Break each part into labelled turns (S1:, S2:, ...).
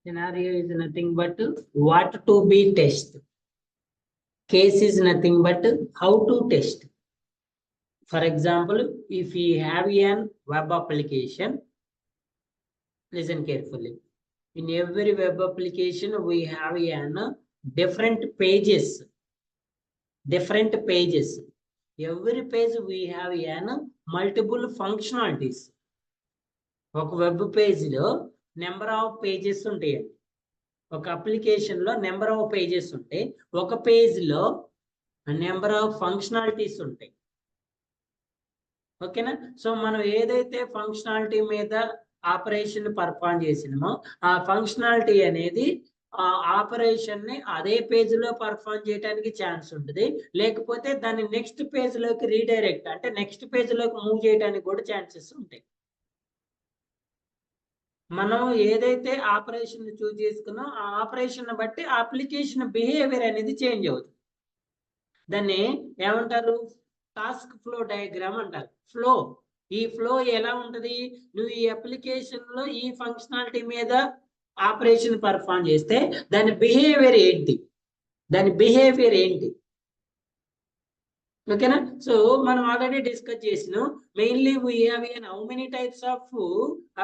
S1: Scenario is nothing but what to be test. Case is nothing but how to test. For example, if we have an web application, listen carefully. In every web application, we have an different pages. Different pages. Every page we have an multiple functionalities. ఒక web పేజ్లో number of pages ఉంటాయండి. ఒక అప్లికేషన్లో number of pages ఉంటాయి. ఒక పేజ్లో number of functionalities ఉంటాయి. ఓకేనా? సో మనం ఏదైతే ఫంక్షనాలిటీ మీద ఆపరేషన్ పర్ఫామ్ చేసినామో ఆ ఫంక్షనాలిటీ అనేది ఆ ఆపరేషన్ ని అదే పేజ్ లో పర్ఫామ్ చేయడానికి ఛాన్స్ ఉంటుంది. లేకపోతే దాన్ని నెక్స్ట్ పేజ్ లోకి రీడైరెక్ట్ అంటే నెక్స్ట్ పేజ్ లోకి మూవ్ చేయడానికి కూడా ఛాన్సెస్ ఉంటాయి. మనం ఏదైతే ఆపరేషన్ చూస్ చేసుకున్నాం ఆ ఆపరేషన్ బట్టి అప్లికేషన్ బిహేవియర్ అనేది చేంజ్ అవుతుంది. దాన్ని ఏమంటారు? టాస్క్ ఫ్లో డయాగ్రామ్ అంటారు. ఫ్లో, ఈ ఫ్లో ఎలా ఉంటది? నువ్వు ఈ అప్లికేషన్ లో ఈ ఫంక్షనాలిటీ మీద ఆపరేషన్ పర్ఫామ్ చేస్తే దాని బిహేవియర్ ఏంటి, దాని బిహేవియర్ ఏంటి? ఓకేనా? సో మనం ఆల్రెడీ డిస్కస్ చేసినాం. Mainly we have how many types of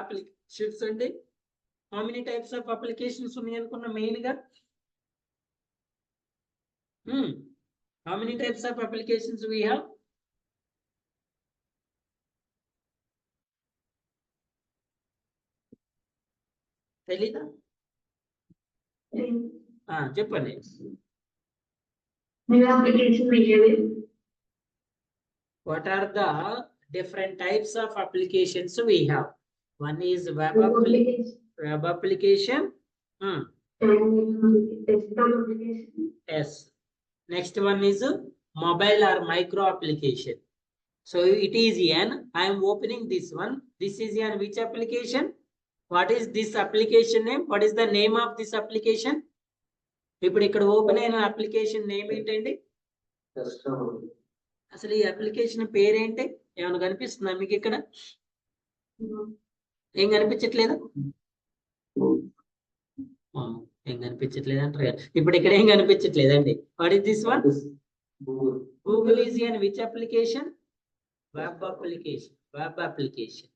S1: applications అండి, how many types of applications ఉన్నాయి అనుకున్నా మెయిన్ గా. How many types of applications we have? తెలీదా? చెప్పండి. What are the different types of applications we have? One is web application. Yes. Next one is mobile or micro application. So it is an, I am opening this one. This is an which application? What is this application name? What is the name of this application? ఇప్పుడు ఇక్కడ open అయిన application name ఏంటండి? అసలు ఈ application పేరేంటి? ఏమైనా కనిపిస్తుందా మీకు ఇక్కడ? ఏం కనిపించట్లేదు? ఏం కనిపించట్లేదు అంటారు. ఇప్పుడు ఇక్కడ ఏం కనిపించట్లేదండి. What is this one? Google is an which application? Web application. Web application.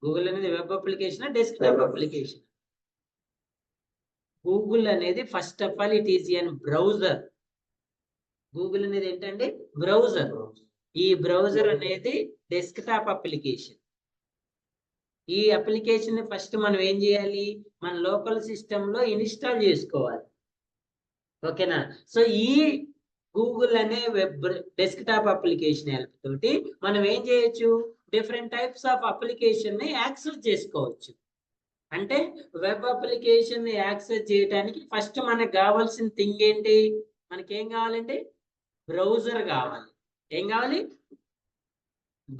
S1: Google అనేది web application, desktop application. Google అనేది first of all it is an browser. Google అనేది ఏంటండి? బ్రౌజర్. ఈ బ్రౌజర్ అనేది డెస్క్టాప్ అప్లికేషన్. ఈ application first మనం ఏం చేయాలి? మన లోకల్ సిస్టమ్ లో ఇన్స్టాల్ చేసుకోవాలి. ఓకేనా? సో ఈ గూగుల్ అనే వెబ్ డెస్క్టాప్ అప్లికేషన్ హెల్ప్ తోటి మనం ఏం చేయొచ్చు? డిఫరెంట్ టైప్స్ ఆఫ్ అప్లికేషన్ ని యాక్సెస్ చేసుకోవచ్చు. అంటే వెబ్ అప్లికేషన్ ని యాక్సెస్ చేయడానికి ఫస్ట్ మనకు కావాల్సిన థింగ్ ఏంటి? మనకేం కావాలండి? బ్రౌజర్ కావాలి. ఏం కావాలి?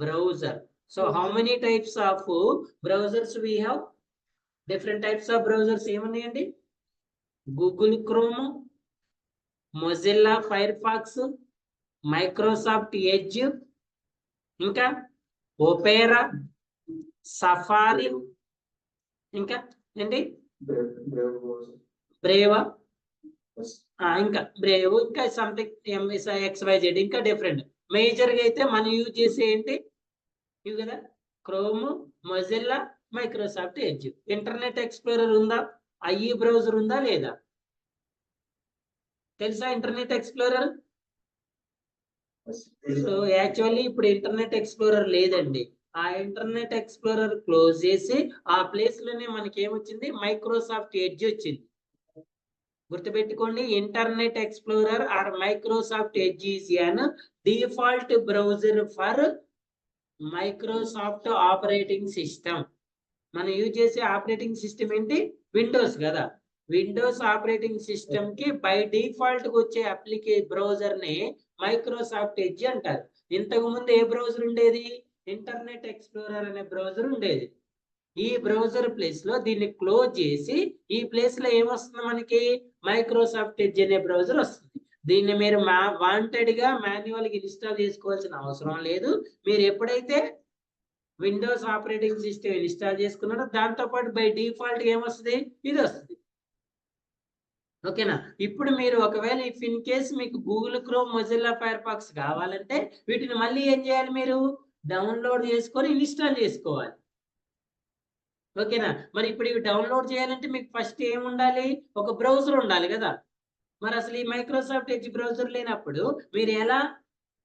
S1: Browser. So how many types of browsers we have? Different types of browsers ఏమున్నాయండి? Google Chrome, Mozilla Firefox, Microsoft Edge, ఇంకా ఓపెరా, సఫారీ, ఇంకా ఏంటి? బ్రేవా, ఇంకా బ్రేవ్, ఇంకా సంథింగ్ ఎంఎస్ఐ XYZ, ఇంకా డిఫరెంట్. మేజర్ గా అయితే మనం యూజ్ చేసే ఏంటి ఇవి కదా? Chrome, Mozilla, Microsoft Edge. Internet Explorer ఉందా? ఐఈ బ్రౌజర్ ఉందా లేదా? తెలుసా ఇంటర్నెట్ ఎక్స్ప్లోరర్? సో యాక్చువల్లీ ఇప్పుడు ఇంటర్నెట్ ఎక్స్ప్లోరర్ లేదండి. ఆ ఇంటర్నెట్ ఎక్స్ప్లోరర్ క్లోజ్ చేసి ఆ ప్లేస్ లోనే మనకి ఏమొచ్చింది? మైక్రోసాఫ్ట్ ఎడ్జ్ వచ్చింది. గుర్తుపెట్టుకోండి, internet explorer are Microsoft edge is an default browser for Microsoft operating system. మనం యూజ్ చేసే ఆపరేటింగ్ సిస్టమ్ ఏంటి? విండోస్ కదా. విండోస్ ఆపరేటింగ్ సిస్టమ్ కి బై డిఫాల్ట్ వచ్చే బ్రౌజర్ ని మైక్రోసాఫ్ట్ ఎడ్జ్ అంటారు. ఇంతకు ముందు ఏ బ్రౌజర్ ఉండేది? ఇంటర్నెట్ ఎక్స్ప్లోరర్ అనే బ్రౌజర్ ఉండేది. ఈ బ్రౌజర్ ప్లేస్ లో దీన్ని క్లోజ్ చేసి ఈ ప్లేస్ లో ఏమొస్తుంది మనకి? మైక్రోసాఫ్ట్ ఎడ్జ్ అనే బ్రౌజర్ వస్తుంది. దీన్ని మీరు వాంటెడ్ గా మాన్యువల్ గా ఇన్స్టాల్ చేసుకోవాల్సిన అవసరం లేదు. మీరు ఎప్పుడైతే విండోస్ ఆపరేటింగ్ సిస్టమ్ ఇన్స్టాల్ చేసుకున్నారో దాంతో పాటు బై డిఫాల్ట్ ఏమొస్తుంది, ఇది వస్తుంది. ఓకేనా. ఇప్పుడు మీరు ఒకవేళ ఇఫ్ ఇన్ కేస్ మీకు Google Chrome, Mozilla Firefox కావాలంటే వీటిని మళ్ళీ ఏం చేయాలి, మీరు డౌన్లోడ్ చేసుకొని ఇన్స్టాల్ చేసుకోవాలి. ఓకేనా. మరి ఇప్పుడు ఇవి డౌన్లోడ్ చేయాలంటే మీకు ఫస్ట్ ఏముండాలి, ఒక బ్రౌజర్ ఉండాలి కదా. మరి అసలు ఈ మైక్రోసాఫ్ట్ ఎడ్జ్ బ్రౌజర్ లేనప్పుడు మీరు ఎలా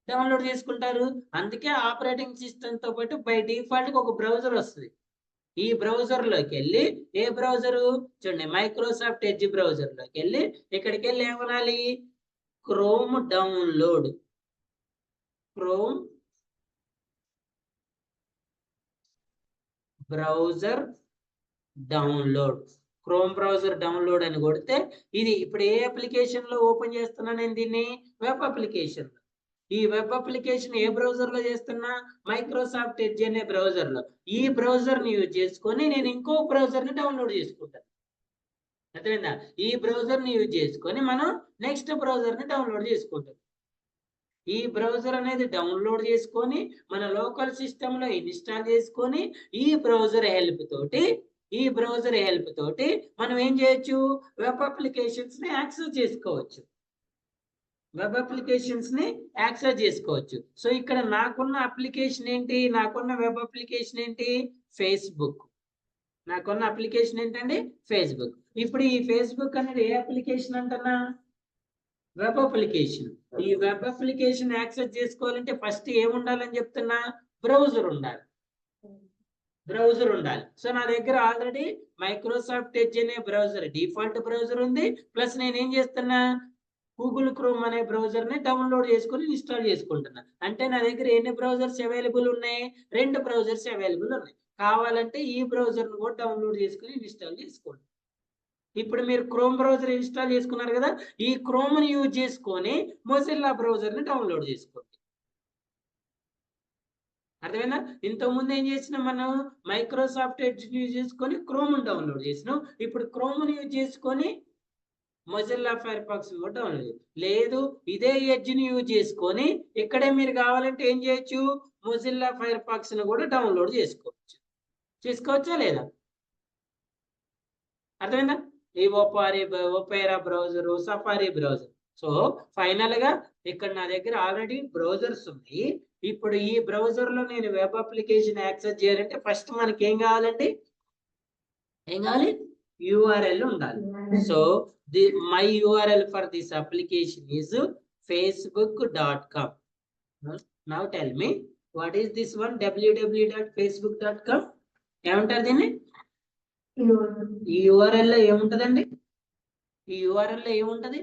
S1: డౌన్లోడ్ చేసుకుంటారు? అందుకే ఆపరేటింగ్ సిస్టమ్ తో పాటు బై డిఫాల్ట్ ఒక బ్రౌజర్ వస్తుంది. ఈ బ్రౌజర్ లోకి వెళ్ళి, ఏ బ్రౌజరు చూడండి, మైక్రోసాఫ్ట్ ఎడ్జ్ బ్రౌజర్ లోకి వెళ్ళి ఇక్కడికి వెళ్ళి ఏమనాలి, chrome download, chrome browser download, chrome browser download అని కొడితే ఇది ఇప్పుడు ఏ అప్లికేషన్ లో ఓపెన్ చేస్తున్నా నేను దీన్ని, వెబ్ అప్లికేషన్. ఈ వెబ్ అప్లికేషన్ ఏ బ్రౌజర్ లో చేస్తున్నా, మైక్రోసాఫ్ట్ ఎడ్జ్ అనే బ్రౌజర్ లో. ఈ బ్రౌజర్ ని యూజ్ చేసుకొని నేను ఇంకో బ్రౌజర్ ని డౌన్లోడ్ చేసుకుంటాను. అర్థమైందా? ఈ బ్రౌజర్ ని యూజ్ చేసుకొని మనం నెక్స్ట్ బ్రౌజర్ ని డౌన్లోడ్ చేసుకుంటాం. ఈ బ్రౌజర్ అనేది డౌన్లోడ్ చేసుకొని మన లోకల్ సిస్టమ్ లో ఇన్స్టాల్ చేసుకొని ఈ బ్రౌజర్ హెల్ప్ తోటి మనం ఏం చేయొచ్చు, వెబ్ అప్లికేషన్స్ ని యాక్సెస్ చేసుకోవచ్చు. వెబ్ అప్లికేషన్స్ ని యాక్సెస్ చేసుకోవచ్చు. సో ఇక్కడ నాకున్న అప్లికేషన్ ఏంటి, నాకున్న వెబ్ అప్లికేషన్ ఏంటి, ఫేస్బుక్. నాకున్న అప్లికేషన్ ఏంటండి, ఫేస్బుక్. ఇప్పుడు ఈ ఫేస్బుక్ అనేది ఏ అప్లికేషన్ అంటున్నా, వెబ్ అప్లికేషన్. ఈ వెబ్ అప్లికేషన్ యాక్సెస్ చేసుకోవాలంటే ఫస్ట్ ఏముండాలని చెప్తున్నా, బ్రౌజర్ ఉండాలి. బ్రౌజర్ ఉండాలి. సో నా దగ్గర ఆల్రెడీ మైక్రోసాఫ్ట్ ఎడ్జ్ అనే బ్రౌజర్, డిఫాల్ట్ బ్రౌజర్ ఉంది. ప్లస్ నేను ఏం చేస్తున్నా, గూగుల్ క్రోమ్ అనే బ్రౌజర్ ని డౌన్లోడ్ చేసుకొని ఇన్స్టాల్ చేసుకుంటున్నా. అంటే నా దగ్గర ఎన్ని బ్రౌజర్స్ అవైలబుల్ ఉన్నాయి, 2 బ్రౌజర్స్ అవైలబుల్ ఉన్నాయి. కావాలంటే ఈ బ్రౌజర్ ను కూడా డౌన్లోడ్ చేసుకొని ఇన్స్టాల్ చేసుకోండి. ఇప్పుడు మీరు క్రోమ్ బ్రౌజర్ ఇన్స్టాల్ చేసుకున్నారు కదా, ఈ క్రోమ్ ని యూజ్ చేసుకొని మొజిల్లా బ్రౌజర్ ని డౌన్లోడ్ చేసుకోండి. అర్థమైందా? ఇంతకుముందు ఏం చేసినాం, మనం మైక్రోసాఫ్ట్ ఎడ్జ్ యూజ్ చేసుకొని క్రోమ్ డౌన్లోడ్ చేసినాం. ఇప్పుడు క్రోమ్ ని యూజ్ చేసుకొని మొజిల్లా ఫైర్ ఫాక్స్ కూడా డౌన్లోడ్. లేదు, ఇదే ఎడ్జ్ ని యూజ్ చేసుకొని ఇక్కడే మీరు కావాలంటే ఏం చేయొచ్చు, మొజిల్లా ఫైర్ ఫాక్స్ ని కూడా డౌన్లోడ్ చేసుకోవచ్చా లేదా? అర్థమైందా? ఈ Opera browser, safari browser. So final గా ఇక్కడ నా దగ్గర ఆల్రెడీ బ్రౌజర్స్ ఉన్నాయి. ఇప్పుడు ఈ బ్రౌజర్ లో నేను వెబ్ అప్లికేషన్ యాక్సెస్ చేయాలంటే ఫస్ట్ మనకి ఏం కావాలండి, ఏం కావాలి, URL ఉండాలి. So my URL for this application is facebook.com. Now tell me, what is this one, www.facebook.com? ఏమంటారు దీన్ని? ఈ URL లో ఏముంటదండి, ఈ URL లో ఏముంటది,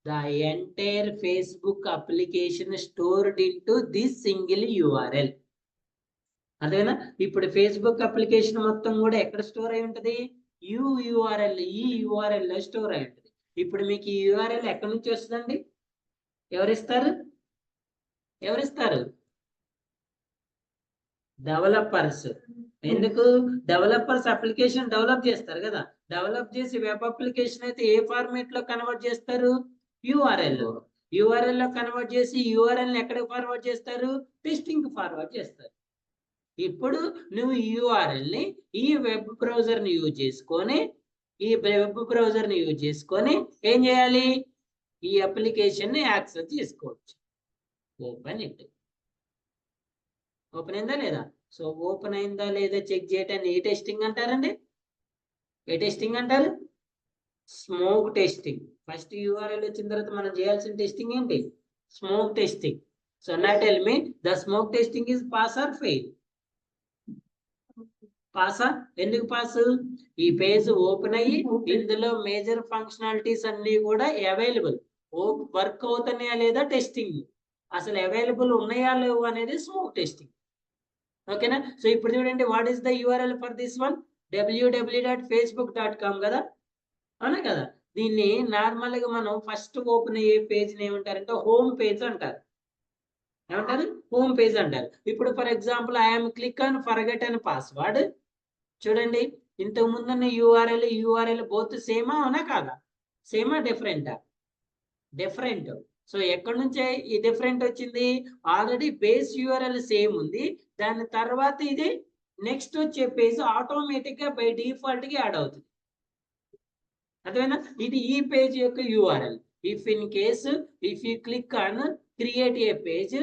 S1: the entire Facebook application stored into this single URL. అదేనా? ఇప్పుడు ఫేస్బుక్ అప్లికేషన్ మొత్తం కూడా ఎక్కడ స్టోర్ అయి ఉంటది, ఈ URL లో స్టోర్ అయి ఉంటది. ఇప్పుడు మీకు ఈ URL ఎక్కడి నుంచి వస్తుందండి, ఎవరిస్తారు, డెవలపర్స్. ఎందుకు, డెవలపర్స్ అప్లికేషన్ డెవలప్ చేస్తారు కదా. డెవలప్ చేసి వెబ్ అప్లికేషన్ అయితే ఏ ఫార్మేట్ లో కన్వర్ట్ చేస్తారు, URL లో కన్వర్ట్ చేసి URL ని ఎక్కడ ఫార్వర్డ్ చేస్తారు, టెస్టింగ్ ఫార్వర్డ్ చేస్తారు. ఇప్పుడు నువ్వు ఈ URL ని ఈ వెబ్ బ్రౌజర్ ని యూజ్ చేసుకొని ఏం చేయాలి, ఈ అప్లికేషన్ ని యాక్సెస్ చేసుకోవచ్చు. ఓపెన్ అయిందా లేదా? సో ఓపెన్ అయిందా లేదా చెక్ చేయటాన్ని ఏ టెస్టింగ్ అంటారండి, ఏ టెస్టింగ్ అంటారు, స్మోక్ టెస్టింగ్. ఫస్ట్ URL వచ్చిన తర్వాత మనం చేయాల్సిన టెస్టింగ్ ఏంటి, స్మోక్ టెస్టింగ్. సో నా tell me, the smoke testing is pass or fail? పాసా? ఎందుకు పాస్, ఈ పేజ్ ఓపెన్ అయ్యి ఇందులో మేజర్ ఫంక్షనాలిటీస్ అన్ని కూడా అవైలబుల్, వర్క్ అవుతున్నాయా లేదా టెస్టింగ్, అసలు అవైలబుల్ ఉన్నాయా లేవు అనేది స్మోక్ టెస్టింగ్. ఓకేనా? సో ఇప్పుడు చూడండి, what is the URL for this one, www.facebook.com కదా, అవునా కదా. దీన్ని నార్మల్ గా మనం ఫస్ట్ ఓపెన్ అయ్యే పేజ్ ఏమంటారంటే హోమ్ పేజ్ అంటారు. ఏమంటారు, హోమ్ పేజ్ అంటారు. ఇప్పుడు for example I'm click on forget అని పాస్వర్డ్. చూడండి, ఇంతకు ముందున్న URL బోత్ సేమా అవునా కాదా, సేమా డిఫరెంటా, డిఫరెంట్. సో ఎక్కడి నుంచే ఈ డిఫరెంట్ వచ్చింది? ఆల్రెడీ బేస్ యూఆర్ఎల్ సేమ్ ఉంది, దాని తర్వాత ఇది నెక్స్ట్ వచ్చే పేజ్ ఆటోమేటిక్ గా బై డిఫాల్ట్ గా యాడ్ అవుతుంది. అర్థమైనా? ఇది ఈ పేజ్ యొక్క URL. If in case if you click on create a page,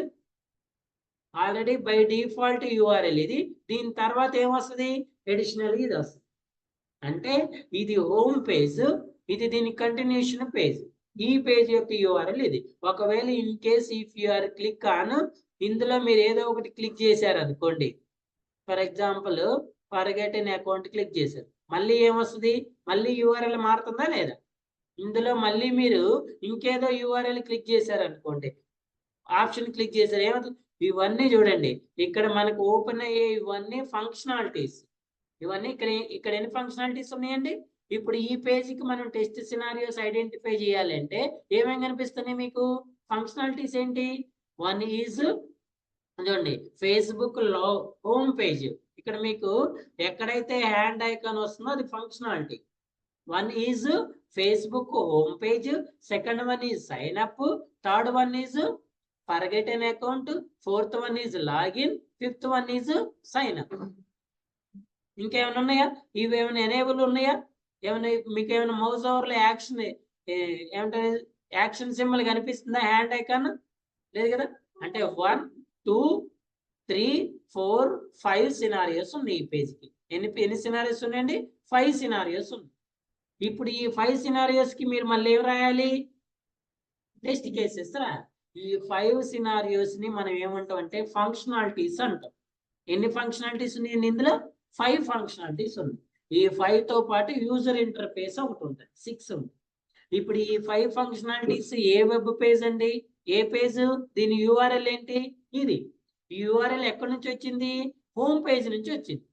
S1: already by default URL ఇది, దీని తర్వాత ఏమొస్తుంది? అడిషనల్ ఇది వస్తుంది. అంటే ఇది హోమ్ పేజ్, ఇది దీని కంటిన్యూషన్ పేజ్. ఈ పేజ్ యొక్క యూఆర్ఎల్ ఇది. ఒకవేళ in case if you are click on, ఇందులో మీరు ఏదో ఒకటి క్లిక్ చేశారు అనుకోండి, for example forget an account click చేశారు, మళ్ళీ ఏమొస్తుంది? మళ్ళీ యూఆర్ఎల్ మారుతుందా లేదా? ఇందులో మళ్ళీ మీరు ఇంకేదో యూఆర్ఎల్ క్లిక్ చేశారు అనుకోండి, ఆప్షన్ క్లిక్ చేశారు, ఏమవుతుంది? ఇవన్నీ చూడండి, ఇక్కడ మనకు ఓపెన్ అయ్యే ఇవన్నీ ఫంక్షనాలిటీస్. ఇవన్నీ ఇక్కడ ఎన్ని ఫంక్షనాలిటీస్ ఉన్నాయండి? ఇప్పుడు ఈ పేజీకి మనం టెస్ట్ సినారియోస్ ఐడెంటిఫై చేయాలంటే ఏమేమి కనిపిస్తున్నాయి మీకు? ఫంక్షనాలిటీస్ ఏంటి? వన్ ఈజ్ చూడండి, ఫేస్బుక్ లో హోమ్ పేజ్. ఇక్కడ మీకు ఎక్కడైతే హ్యాండ్ ఐకాన్ వస్తుందో అది functionality. One is Facebook home page, second one is sign up, third one is forget an account, fourth one is login, fifth one is sign up. ఇంకేమైనా ఉన్నాయా? ఇవి ఏమైనా ఎనేబుల్ ఉన్నాయా? ఏమైనా మీకు ఏమైనా మౌస్ ఓవర్ లో యాక్షన్ ఏమంటే యాక్షన్ సింబల్ కనిపిస్తుందా? హ్యాండ్ ఐకాన్ లేదు కదా. అంటే 1 2 3 4 5 సినారియోస్ ఉన్నాయి ఈ పేజ్కి. ఎన్ని సినారియోస్ ఉన్నాయండి? 5 సినారియోస్ ఉన్నాయి. ఇప్పుడు ఈ 5 సినారియోస్ కి మీరు మళ్ళీ ఏం రాయాలి? టెస్ట్ కేసెస్ రాయాలి. ఈ 5 సినారియోస్ ని మనం ఏమంటాం అంటే ఫంక్షనాలిటీస్ అంటాం. ఎన్ని ఫంక్షనాలిటీస్ ఉన్నాయి ఇందులో? 5 ఫంక్షనాలిటీస్ ఉన్నాయి. ఈ 5 తో పాటు యూజర్ ఇంటర్ఫేస్ ఒకటి ఉంటుంది, 6 ఉంటుంది. ఇప్పుడు ఈ 5 ఫంక్షనాలిటీస్ ఏ వెబ్ పేజ్ అండి? ఏ పేజ్? దీని యూఆర్ఎల్ ఏంటి? ఇది. యూఆర్ఎల్ ఎక్కడి నుంచి వచ్చింది? హోమ్ పేజ్ నుంచి వచ్చింది.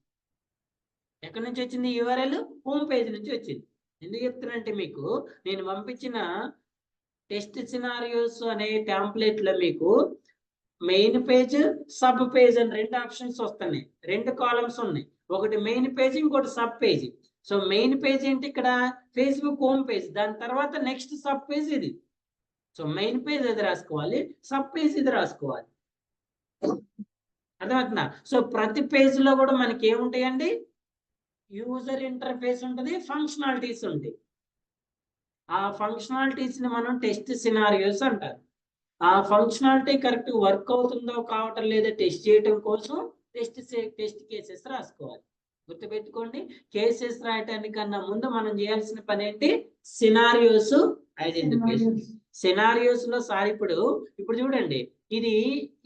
S1: ఎక్కడి నుంచి వచ్చింది యూఆర్ఎల్? హోమ్ పేజ్ నుంచి వచ్చింది. ఎందుకు చెప్తున్నానంటే మీకు నేను పంపించిన టెస్ట్ సినారియోస్ అనే టెంప్లెట్ లో మీకు మెయిన్ పేజ్, సబ్ పేజ్ అని 2 ఆప్షన్స్ వస్తున్నాయి, 2 కాలమ్స్ ఉన్నాయి. ఒకటి మెయిన్ పేజ్, ఇంకోటి sub page. So main page ఏంటి? ఇక్కడ ఫేస్బుక్ హోమ్ పేజ్, దాని తర్వాత నెక్స్ట్ సబ్ పేజ్ ఇది. సో మెయిన్ పేజ్ ఇది రాసుకోవాలి, సబ్ పేజ్ ఇది రాసుకోవాలి. అర్థమవుతుందా? సో ప్రతి పేజ్ లో కూడా మనకి ఏముంటాయండి? యూజర్ ఇంటర్ఫేస్ ఉంటుంది, ఫంక్షనాలిటీస్ ఉంటాయి. ఆ ఫంక్షనాలిటీస్ ని మనం టెస్ట్ సినారియోస్ అంటారు. ఆ ఫంక్షనాలిటీ కరెక్ట్ వర్క్ అవుతుందో కావటం లేదా టెస్ట్ చేయడం కోసం టెస్ట్ కేసెస్ రాసుకోవాలి. గుర్తుపెట్టుకోండి, కేసెస్ రాయటానికన్నా ముందు మనం చేయాల్సిన పని ఏంటి? Scenarios identification. సినారియోస్ లో సార్ ఇప్పుడు చూడండి, ఇది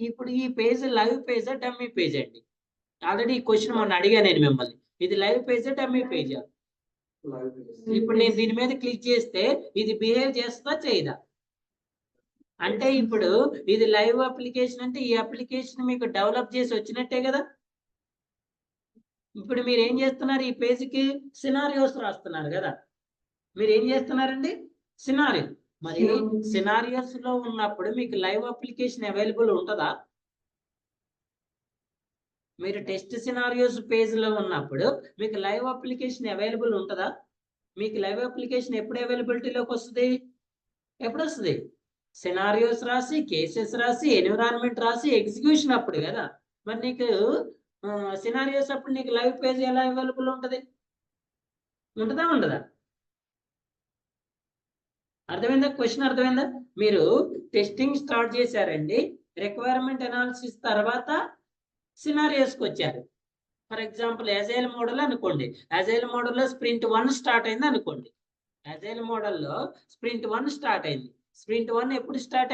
S1: ఇప్పుడు ఈ పేజ్ లైవ్ పేజా డమ్మీ పేజ్ అండి? ఆల్రెడీ ఈ క్వశ్చన్ మొన్న అడిగా నేను మిమ్మల్ని, ఇది లైవ్ పేజా డమ్మీ పేజా? ఇప్పుడు నేను దీని మీద క్లిక్ చేస్తే ఇది బిహేవ్ చేస్తా చేయదా? అంటే ఇప్పుడు ఇది లైవ్ అప్లికేషన్ అంటే ఈ అప్లికేషన్ మీకు డెవలప్ చేసి వచ్చినట్టే కదా. ఇప్పుడు మీరు ఏం చేస్తున్నారు? ఈ పేజీకి సినారియోస్ రాస్తున్నారు కదా. మీరు ఏం చేస్తున్నారండి? సినారియో. మరి సినారియోస్ లో ఉన్నప్పుడు మీకు లైవ్ అప్లికేషన్ అవైలబుల్ ఉంటుందా? మీరు టెస్ట్ సినారియోస్ పేజ్ లో ఉన్నప్పుడు మీకు లైవ్ అప్లికేషన్ అవైలబుల్ ఉంటుందా? మీకు లైవ్ అప్లికేషన్ ఎప్పుడు అవైలబిలిటీలోకి వస్తుంది? ఎప్పుడు వస్తుంది? సినారియోస్ రాసి, కేసెస్ రాసి, ఎన్విరాన్మెంట్ రాసి, ఎగ్జిక్యూషన్ అప్పుడు కదా. మరి నీకు సినారియోస్ అప్పుడు నీకు లైవ్ పేజ్ ఎలా అవైలబుల్ ఉంటుంది? ఉంటుందా ఉండదా? అర్థమైందా? క్వశ్చన్ అర్థమైందా? మీరు టెస్టింగ్ స్టార్ట్ చేశారండి, రిక్వైర్మెంట్ అనాలిసిస్ తర్వాత సినారియోస్కి వచ్చారు. ఫర్ ఎగ్జాంపుల్ అజైల్ మోడల్ అనుకోండి, అజైల్ మోడల్లో స్ప్రింట్ 1 స్టార్ట్ అయింది అనుకోండి. అజైల్ మోడల్లో స్ప్రింట్ 1 స్టార్ట్ అయింది. స్ప్రింట్ 1 ఎప్పుడు స్టార్ట్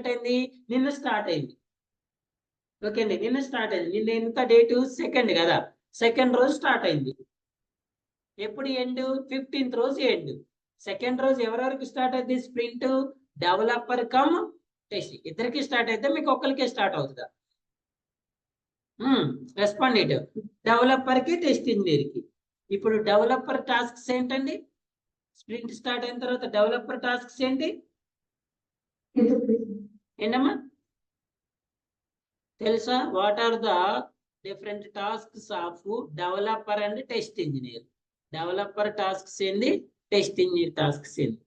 S1: అయింది? నిన్న స్టార్ట్ అయింది. ఓకే అండి, నిన్న స్టార్ట్ అయింది. నిన్న ఎంత డేటు? 2nd కదా. 2nd రోజు స్టార్ట్ అయింది. ఎప్పుడు ఎండ్? 15th రోజు ఎండ్. 2nd రోజు ఎవరెవరికి స్టార్ట్ అయింది స్ప్రింట్? డెవలపర్ కమ్ టెస్ట్ ఇద్దరికి స్టార్ట్ అయితే మీకు ఒక్కరికే స్టార్ట్ అవుతుందా? రెస్పాండెంట్ డెవలపర్ కి, టెస్ట్ ఇంజనీర్కి. ఇప్పుడు డెవలపర్ టాస్క్స్ ఏంటండి? స్ప్రింట్ స్టార్ట్ అయిన తర్వాత డెవలపర్ టాస్క్స్ ఏంటి? ఏంటమ్మా తెలుసా? What are the different tasks of developer and test engineer? Developer tasks ఏంది, టెస్ట్ ఇంజనీర్ టాస్క్స్ ఏంది?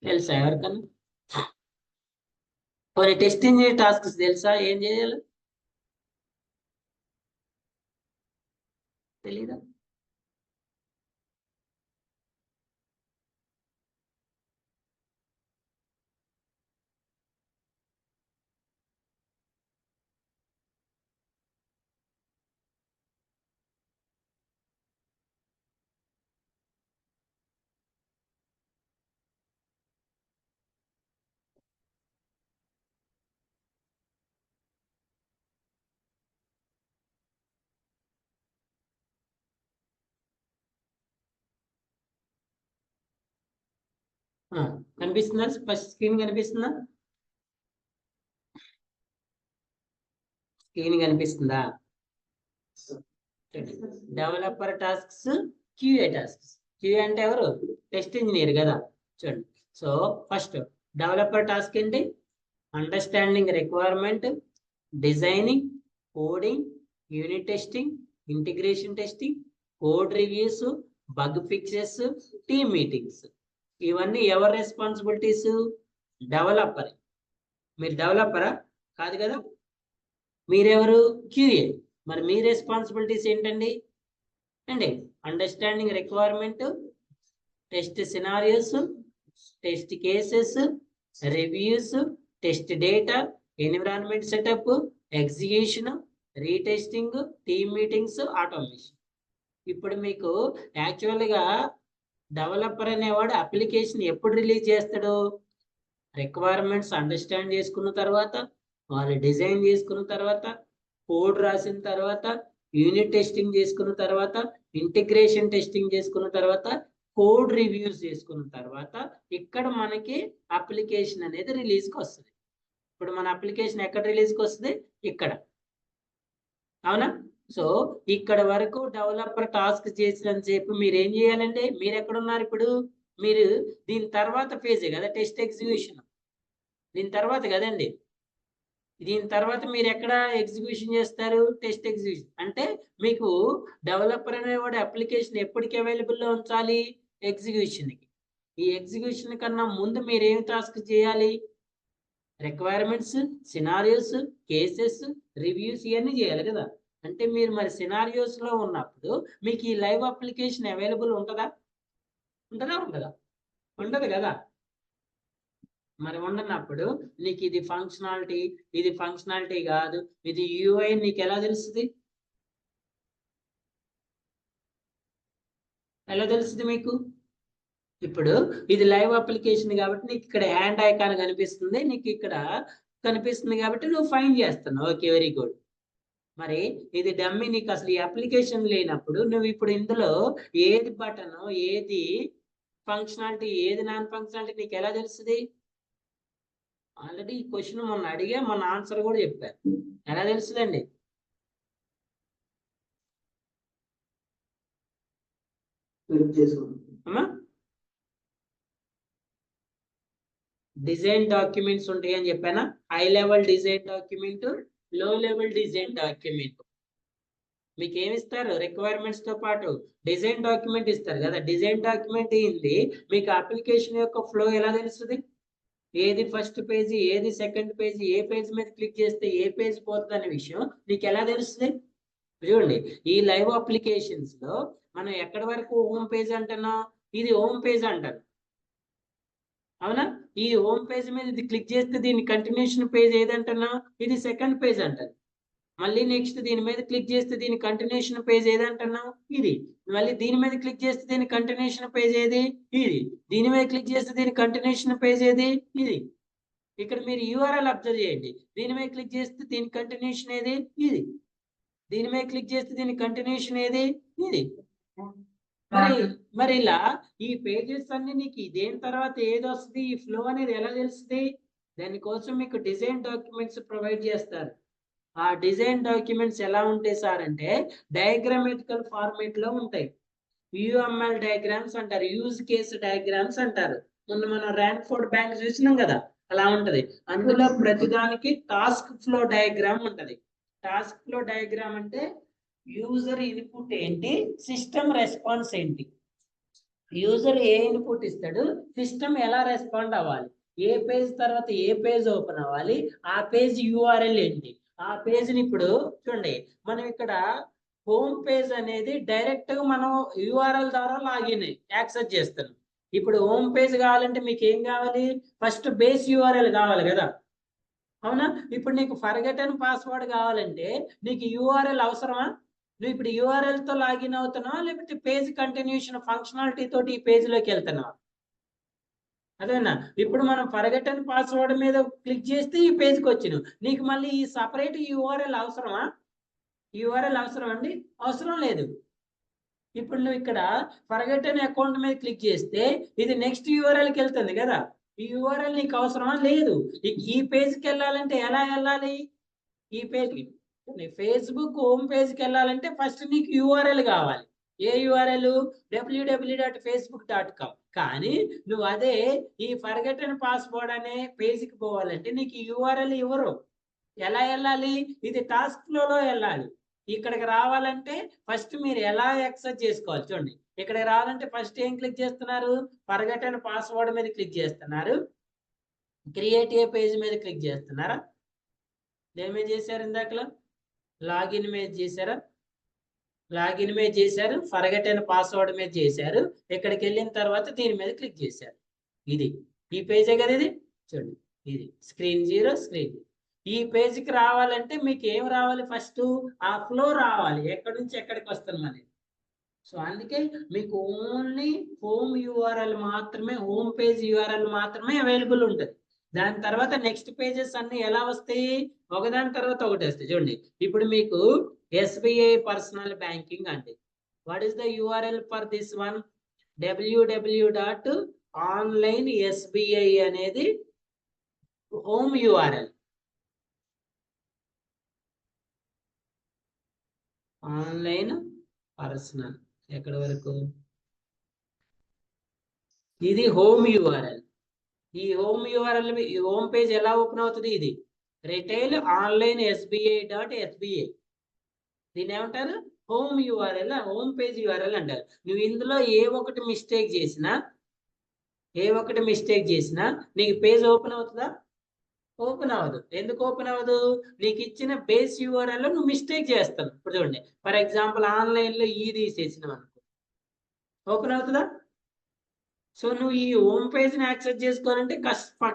S1: తెలుసా ఎవరికన్నా? కొన్ని టెస్ట్ ఇంజిన్ టాస్క్స్ తెలుసా? ఏం చేయాలి? తెలీదా? కనిపిస్తుందా? ఫస్ట్ స్క్రీన్ కనిపిస్తుందా? స్క్రీన్ కనిపిస్తుందా? Developer tasks, QA tasks. QA అంటే ఎవరు? టెస్ట్ ఇంజనీర్ కదా. చూడండి. సో ఫస్ట్ డెవలపర్ టాస్క్ ఏంటి? Understanding requirement, designing, coding, unit testing, integration testing, code reviews, bug fixes, team meetings. ఇవన్నీ ఎవరి రెస్పాన్సిబిలిటీస్? డెవలపర్. మీరు డెవలపరా? కాదు కదా. మీరెవరు? క్యూఏ. మరి మీ రెస్పాన్సిబిలిటీస్ ఏంటండి? అండి understanding requirement, test scenarios, test cases, reviews, test data, environment setup, execution, retesting, team meetings, automation. ఇప్పుడు మీకు యాక్చువల్గా డెవలపర్ అనేవాడు అప్లికేషన్ ఎప్పుడు రిలీజ్ చేస్తాడు? రిక్వైర్మెంట్స్ అండర్స్టాండ్ చేసుకున్న తర్వాత, వాళ్ళు డిజైన్ చేసుకున్న తర్వాత, కోడ్ రాసిన తర్వాత, యూనిట్ టెస్టింగ్ చేసుకున్న తర్వాత, ఇంటిగ్రేషన్ టెస్టింగ్ చేసుకున్న తర్వాత, కోడ్ రివ్యూస్ చేసుకున్న తర్వాత ఇక్కడ మనకి అప్లికేషన్ అనేది రిలీజ్కి వస్తుంది. ఇప్పుడు మన అప్లికేషన్ ఎక్కడ రిలీజ్కి వస్తుంది? ఇక్కడ. అవునా? సో ఇక్కడ వరకు డెవలపర్ టాస్క్ చేసినంత సేపు మీరు ఏం చేయాలంటే, మీరు ఎక్కడున్నారు ఇప్పుడు? మీరు దీని తర్వాత ఫేజే కదా టెస్ట్ ఎగ్జిక్యూషన్. దీని తర్వాత కదండి. దీని తర్వాత మీరు ఎక్కడ ఎగ్జిక్యూషన్ చేస్తారు? Test execution. అంటే మీకు డెవలపర్ అనేవాడు అప్లికేషన్ ఎప్పటికి అవైలబుల్లో ఉంచాలి? ఎగ్జిక్యూషన్కి. ఈ ఎగ్జిక్యూషన్ కన్నా ముందు మీరు ఏం టాస్క్ చేయాలి? రిక్వైర్మెంట్స్, సినారియోస్, కేసెస్, రివ్యూస్ ఇవన్నీ చేయాలి కదా. అంటే మీరు మరి సినారియోస్ లో ఉన్నప్పుడు మీకు ఈ లైవ్ అప్లికేషన్ అవైలబుల్ ఉంటుందా? ఉంటుందా? ఉండదు కదా. మరి ఉండనప్పుడు నీకు ఇది ఫంక్షనాలిటీ, ఇది ఫంక్షనాలిటీ కాదు, ఇది యూఐ నీకు ఎలా తెలుస్తుంది? ఎలా తెలుస్తుంది మీకు? ఇప్పుడు ఇది లైవ్ అప్లికేషన్ కాబట్టి నీకు ఇక్కడ హ్యాండ్ ఐకాన్ కనిపిస్తుంది, నీకు ఇక్కడ కనిపిస్తుంది కాబట్టి నువ్వు ఫైండ్ చేస్తున్నావు. Okay, very good. మరి ఇది డమ్మీ, నీకు అసలు ఈ అప్లికేషన్ లేనప్పుడు నువ్వు ఇప్పుడు ఇందులో ఏది బటన్, ఏది ఫంక్షనాలిటీ, ఏది నాన్ ఫంక్షనాలిటీ నీకు ఎలా తెలుస్తుంది? ఆల్రెడీ ఈ క్వశ్చన్ మొన్న అడిగా, మొన్న ఆన్సర్ కూడా చెప్పారు. ఎలా తెలుస్తుందండి? అమ్మా, డిజైన్ డాక్యుమెంట్స్ ఉంటాయి అని చెప్పానా? హై లెవెల్ డిజైన్ డాక్యుమెంట్, లో లెవెల్ డిజైన్ డాక్యుమెంట్. మీకు ఏమి ఇస్తారు? రిక్వైర్మెంట్స్ తో పాటు డిజైన్ డాక్యుమెంట్ ఇస్తారు కదా. డిజైన్ డాక్యుమెంట్ ఏంటి? మీకు అప్లికేషన్ యొక్క ఫ్లో ఎలా తెలుస్తుంది? ఏది ఫస్ట్ పేజీ, ఏది సెకండ్ పేజీ, ఏ పేజ్ మీద క్లిక్ చేస్తే ఏ పేజ్ పోతుంది అనే విషయం నీకు ఎలా తెలుస్తుంది? చూడండి, ఈ లైవ్ అప్లికేషన్స్ లో మనం ఎక్కడి వరకు హోమ్ పేజ్ అంటున్నాం? ఇది హోమ్ పేజ్ అంటారు. అవునా? ఈ హోమ్ పేజ్ మీద ఇది క్లిక్ చేస్తే దీని కంటిన్యూషన్ పేజ్ ఏదంటున్నాం? ఇది సెకండ్ పేజ్ అంటారు. మళ్ళీ నెక్స్ట్ దీని మీద క్లిక్ చేస్తే దీని కంటిన్యూషన్ పేజ్ ఏదంటున్నాం? ఇది. మళ్ళీ దీని మీద క్లిక్ చేస్తే దీని కంటిన్యూషన్ పేజ్ ఏది? ఇది. దీని మీద క్లిక్ చేస్తే దీని కంటిన్యూషన్ పేజ్ ఏది? ఇది. ఇక్కడ మీరు యూఆర్ఎల్ అబ్జర్వ్ చేయండి. దీని మీద క్లిక్ చేస్తే దీని కంటిన్యూషన్ ఏది? ఇది. దీని మీద క్లిక్ చేస్తే దీని కంటిన్యూషన్ ఏది? ఇది. మరి ఇలా ఈ పేజెస్ అన్ని నీకు దేని తర్వాత ఏది వస్తుంది? ఈ ఫ్లో అనేది ఎలా తెలుస్తుంది? దానికోసం మీకు డిజైన్ డాక్యుమెంట్స్ ప్రొవైడ్ చేస్తారు. ఆ డిజైన్ డాక్యుమెంట్స్ ఎలా ఉంటాయి సార్ అంటే డయాగ్రామెటికల్ ఫార్మేట్ లో ఉంటాయి. యుఎంఎల్ డయాగ్రామ్స్ అంటారు, యూజ్ కేస్ డయాగ్రామ్స్ అంటారు. మొన్న మనం ర్యాన్ఫోర్డ్ బ్యాంక్ చూసినాం కదా, అలా ఉంటది. అందులో ప్రతిదానికి టాస్క్ ఫ్లో డయాగ్రామ్ ఉంటది. టాస్క్ ఫ్లో డయాగ్రామ్ అంటే యూజర్ ఇన్పుట్ ఏంటి, సిస్టమ్ రెస్పాన్స్ ఏంటి. యూజర్ ఏ ఇన్పుట్ ఇస్తాడు, సిస్టమ్ ఎలా రెస్పాండ్ అవ్వాలి, ఏ పేజ్ తర్వాత ఏ పేజ్ ఓపెన్ అవ్వాలి, ఆ పేజ్ యూఆర్ఎల్ ఏంటి, ఆ పేజ్ని ఇప్పుడు చూడండి మనం ఇక్కడ హోమ్ పేజ్ అనేది డైరెక్ట్ గా మనం యూఆర్ఎల్ ద్వారా లాగిన్ యాక్సెస్ చేస్తాం. ఇప్పుడు హోమ్ పేజ్ కావాలంటే మీకు ఏం కావాలి, ఫస్ట్ బేస్ యూఆర్ఎల్ కావాలి కదా, అవునా? ఇప్పుడు నీకు ఫర్గెటన్ పాస్వర్డ్ కావాలంటే నీకు యూఆర్ఎల్ అవసరమా? నువ్వు ఇప్పుడు యూఆర్ఎల్ తో లాగిన్ అవుతున్నావా, లేకపోతే పేజ్ కంటిన్యూషన్ ఫంక్షనాలిటీ తోటి ఈ పేజ్ లోకి వెళ్తున్నావా? అదేనా, ఇప్పుడు మనం ఫర్గెటన్ పాస్వర్డ్ మీద క్లిక్ చేస్తే ఈ పేజ్కి వచ్చినావు, నీకు మళ్ళీ ఈ సపరేట్ యూఆర్ఎల్ అవసరమా? యూఆర్ఎల్ అవసరం అండి? అవసరం లేదు. ఇప్పుడు నువ్వు ఇక్కడ ఫర్గెటన్ అకౌంట్ మీద క్లిక్ చేస్తే ఇది నెక్స్ట్ యూఆర్ఎల్కి వెళ్తుంది కదా, ఈ యూఆర్ఎల్ నీకు అవసరమా? లేదు. ఈ పేజ్కి వెళ్ళాలంటే ఎలా వెళ్ళాలి, ఈ పేజ్కి ఫేస్బుక్ హోమ్ పేజ్కి వెళ్ళాలంటే ఫస్ట్ నీకు యూఆర్ఎల్ కావాలి. ఏ యూఆర్ఎల్? www.facebook.com. కానీ నువ్వు అదే ఈ ఫర్గెటన్ పాస్వర్డ్ అనే పేజ్కి పోవాలంటే నీకు యూఆర్ఎల్ ఇవ్వరు. ఎలా వెళ్ళాలి? ఇది టాస్క్ ఫ్లోలో వెళ్ళాలి. ఇక్కడికి రావాలంటే ఫస్ట్ మీరు ఎలా యాక్సెస్ చేసుకోవాలి చూడండి. ఇక్కడికి రావాలంటే ఫస్ట్ ఏం క్లిక్ చేస్తున్నారు, ఫర్గెటన్ పాస్వర్డ్ మీద క్లిక్ చేస్తున్నారు, క్రియేట్ ఏ పేజ్ మీద క్లిక్ చేస్తున్నారా, దేని మీద చేశారు, ఇందాకలా లాగిన్ మీద చేశారా, లాగిన్ మీద చేశారు, ఫర్గెటన్ పాస్వర్డ్ మీద చేశారు, ఇక్కడికి వెళ్ళిన తర్వాత దీని మీద క్లిక్ చేశారు. ఇది ఈ పేజే కదా, ఇది చూడండి, ఇది స్క్రీన్ 0 స్క్రీన్. ఈ పేజ్కి రావాలంటే మీకు ఏం రావాలి, ఫస్ట్ ఆ ఫ్లో రావాలి, ఎక్కడి నుంచి ఎక్కడికి వస్తున్నాం అనేది. సో అందుకే మీకు ఓన్లీ హోమ్ యూఆర్ఎల్ మాత్రమే, హోమ్ పేజ్ యూఆర్ఎల్ మాత్రమే అవైలబుల్ ఉంటుంది. దాని తర్వాత నెక్స్ట్ పేజెస్ అన్ని ఎలా వస్తాయి, ఒకదాని తర్వాత ఒకటి వస్తాయి. చూడండి ఇప్పుడు మీకు ఎస్బీఐ పర్సనల్ బ్యాంకింగ్ అండి. What is the URL for this one? www.onlinesbi అనేది హోమ్ యూఆర్ఎల్. ఆన్లైన్ పర్సనల్ ఎక్కడి వరకు, ఇది హోమ్ యూఆర్ఎల్. ఈ హోమ్ యూఆర్ఎల్ హోమ్ పేజ్ ఎలా ఓపెన్ అవుతుంది, ఇది రిటైల్ ఆన్లైన్ SBI.SBA. దీన్ని ఏమంటారు, home URL, home page URL అంటారు. నువ్వు ఇందులో ఏ ఒకటి మిస్టేక్ చేసినా నీకు పేజ్ ఓపెన్ అవుతుందా? ఓపెన్ అవ్వదు. ఎందుకు ఓపెన్ అవ్వదు? నీకు ఇచ్చిన బేస్ యూఆర్ఎల్ నువ్వు మిస్టేక్ చేస్తావు. ఇప్పుడు చూడండి ఫర్ ఎగ్జాంపుల్ ఆన్లైన్లో ఈ తీసేసినావు అనుకో, ఓపెన్ అవుతుందా? సో నువ్వు ఈ హోమ్ పేజ్ని యాక్సెస్ చేసుకోవాలంటే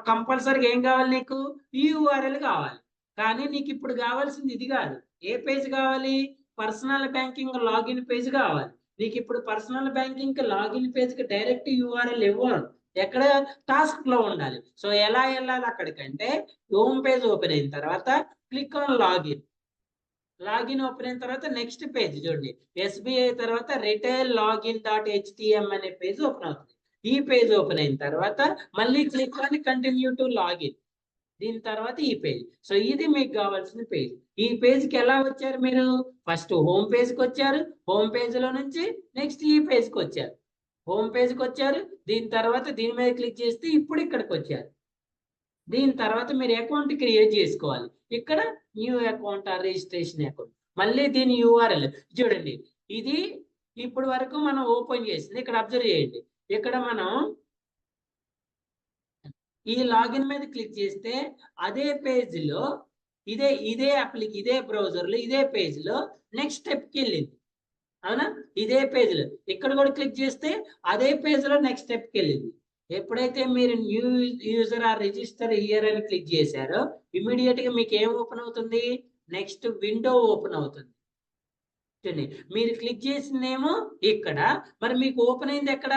S1: కంపల్సరీగా ఏం కావాలి, నీకు ఈ యూఆర్ఎల్ కావాలి. కానీ నీకు ఇప్పుడు కావాల్సింది ఇది కాదు. ఏ పేజ్ కావాలి? పర్సనల్ బ్యాంకింగ్ లాగిన్ పేజ్ కావాలి. నీకు ఇప్పుడు పర్సనల్ బ్యాంకింగ్ లాగిన్ పేజ్కి డైరెక్ట్ యూఆర్ఎల్ ఇవ్వను, ఎక్కడ టాస్క్ లో ఉండాలి. సో ఎలా వెళ్ళాలి అక్కడికంటే, హోమ్ పేజ్ ఓపెన్ అయిన తర్వాత click on login. Login open అయిన తర్వాత నెక్స్ట్ పేజ్ చూడండి, SBI తర్వాత రిటైల్ login.htm అనే పేజ్ ఓపెన్ అవుతుంది. ఈ పేజ్ ఓపెన్ అయిన తర్వాత మళ్ళీ click on continue to login, దీని తర్వాత ఈ పేజ్. సో ఇది మీకు కావాల్సిన పేజ్. ఈ పేజ్కి ఎలా వచ్చారు మీరు? ఫస్ట్ హోమ్ పేజ్కి వచ్చారు, హోమ్ పేజ్లో నుంచి నెక్స్ట్ ఈ పేజ్కి వచ్చారు, హోమ్ పేజ్కి వచ్చారు, దీని తర్వాత దీని మీద క్లిక్ చేస్తే ఇప్పుడు ఇక్కడికి వచ్చారు. దీని తర్వాత మీరు అకౌంట్ క్రియేట్ చేసుకోవాలి. ఇక్కడ new account or registration account, మళ్ళీ దీని యూఆర్ఎల్ చూడండి. ఇది ఇప్పుడు వరకు మనం ఓపెన్ చేసింది, ఇక్కడ అబ్జర్వ్ చేయండి. ఇక్కడ మనం ఈ లాగిన్ మీద క్లిక్ చేస్తే అదే పేజ్లో ఇదే బ్రౌజర్లో ఇదే పేజ్లో నెక్స్ట్ స్టెప్కి వెళ్ళింది, అవునా? ఇదే పేజ్లో ఇక్కడ కూడా క్లిక్ చేస్తే అదే పేజ్లో నెక్స్ట్ స్టెప్కి వెళ్ళింది. ఎప్పుడైతే మీరు new user or register here అని క్లిక్ చేశారో ఇమీడియట్ గా మీకు ఏం ఓపెన్ అవుతుంది, నెక్స్ట్ విండో ఓపెన్ అవుతుంది. చూడండి మీరు క్లిక్ చేసిందేమో ఇక్కడ, మరి మీకు ఓపెన్ అయింది ఎక్కడ,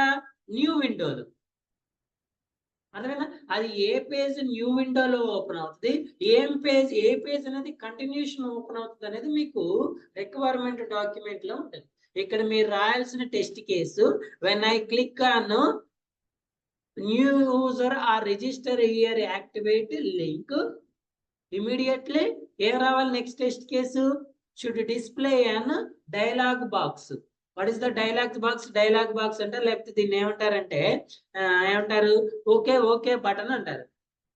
S1: న్యూ విండోలో. అర్థమైనా? అది ఏ పేజ్ న్యూ విండోలో ఓపెన్ అవుతుంది, ఏ పేజ్ అనేది కంటిన్యూషన్ ఓపెన్ అవుతుంది అనేది మీకు రిక్వైర్మెంట్ డాక్యుమెంట్ లో ఉంటుంది. ఇక్కడ మీరు రాయాల్సిన test case, when I click on new user or register here activate link, immediately ఏం రావాలి, next test case should display an dialog box. What is the dialog box? Dialog box అంటే, లేకపోతే దీన్ని ఏమంటారంటే ఏమంటారు, ఓకే బటన్ అంటారు.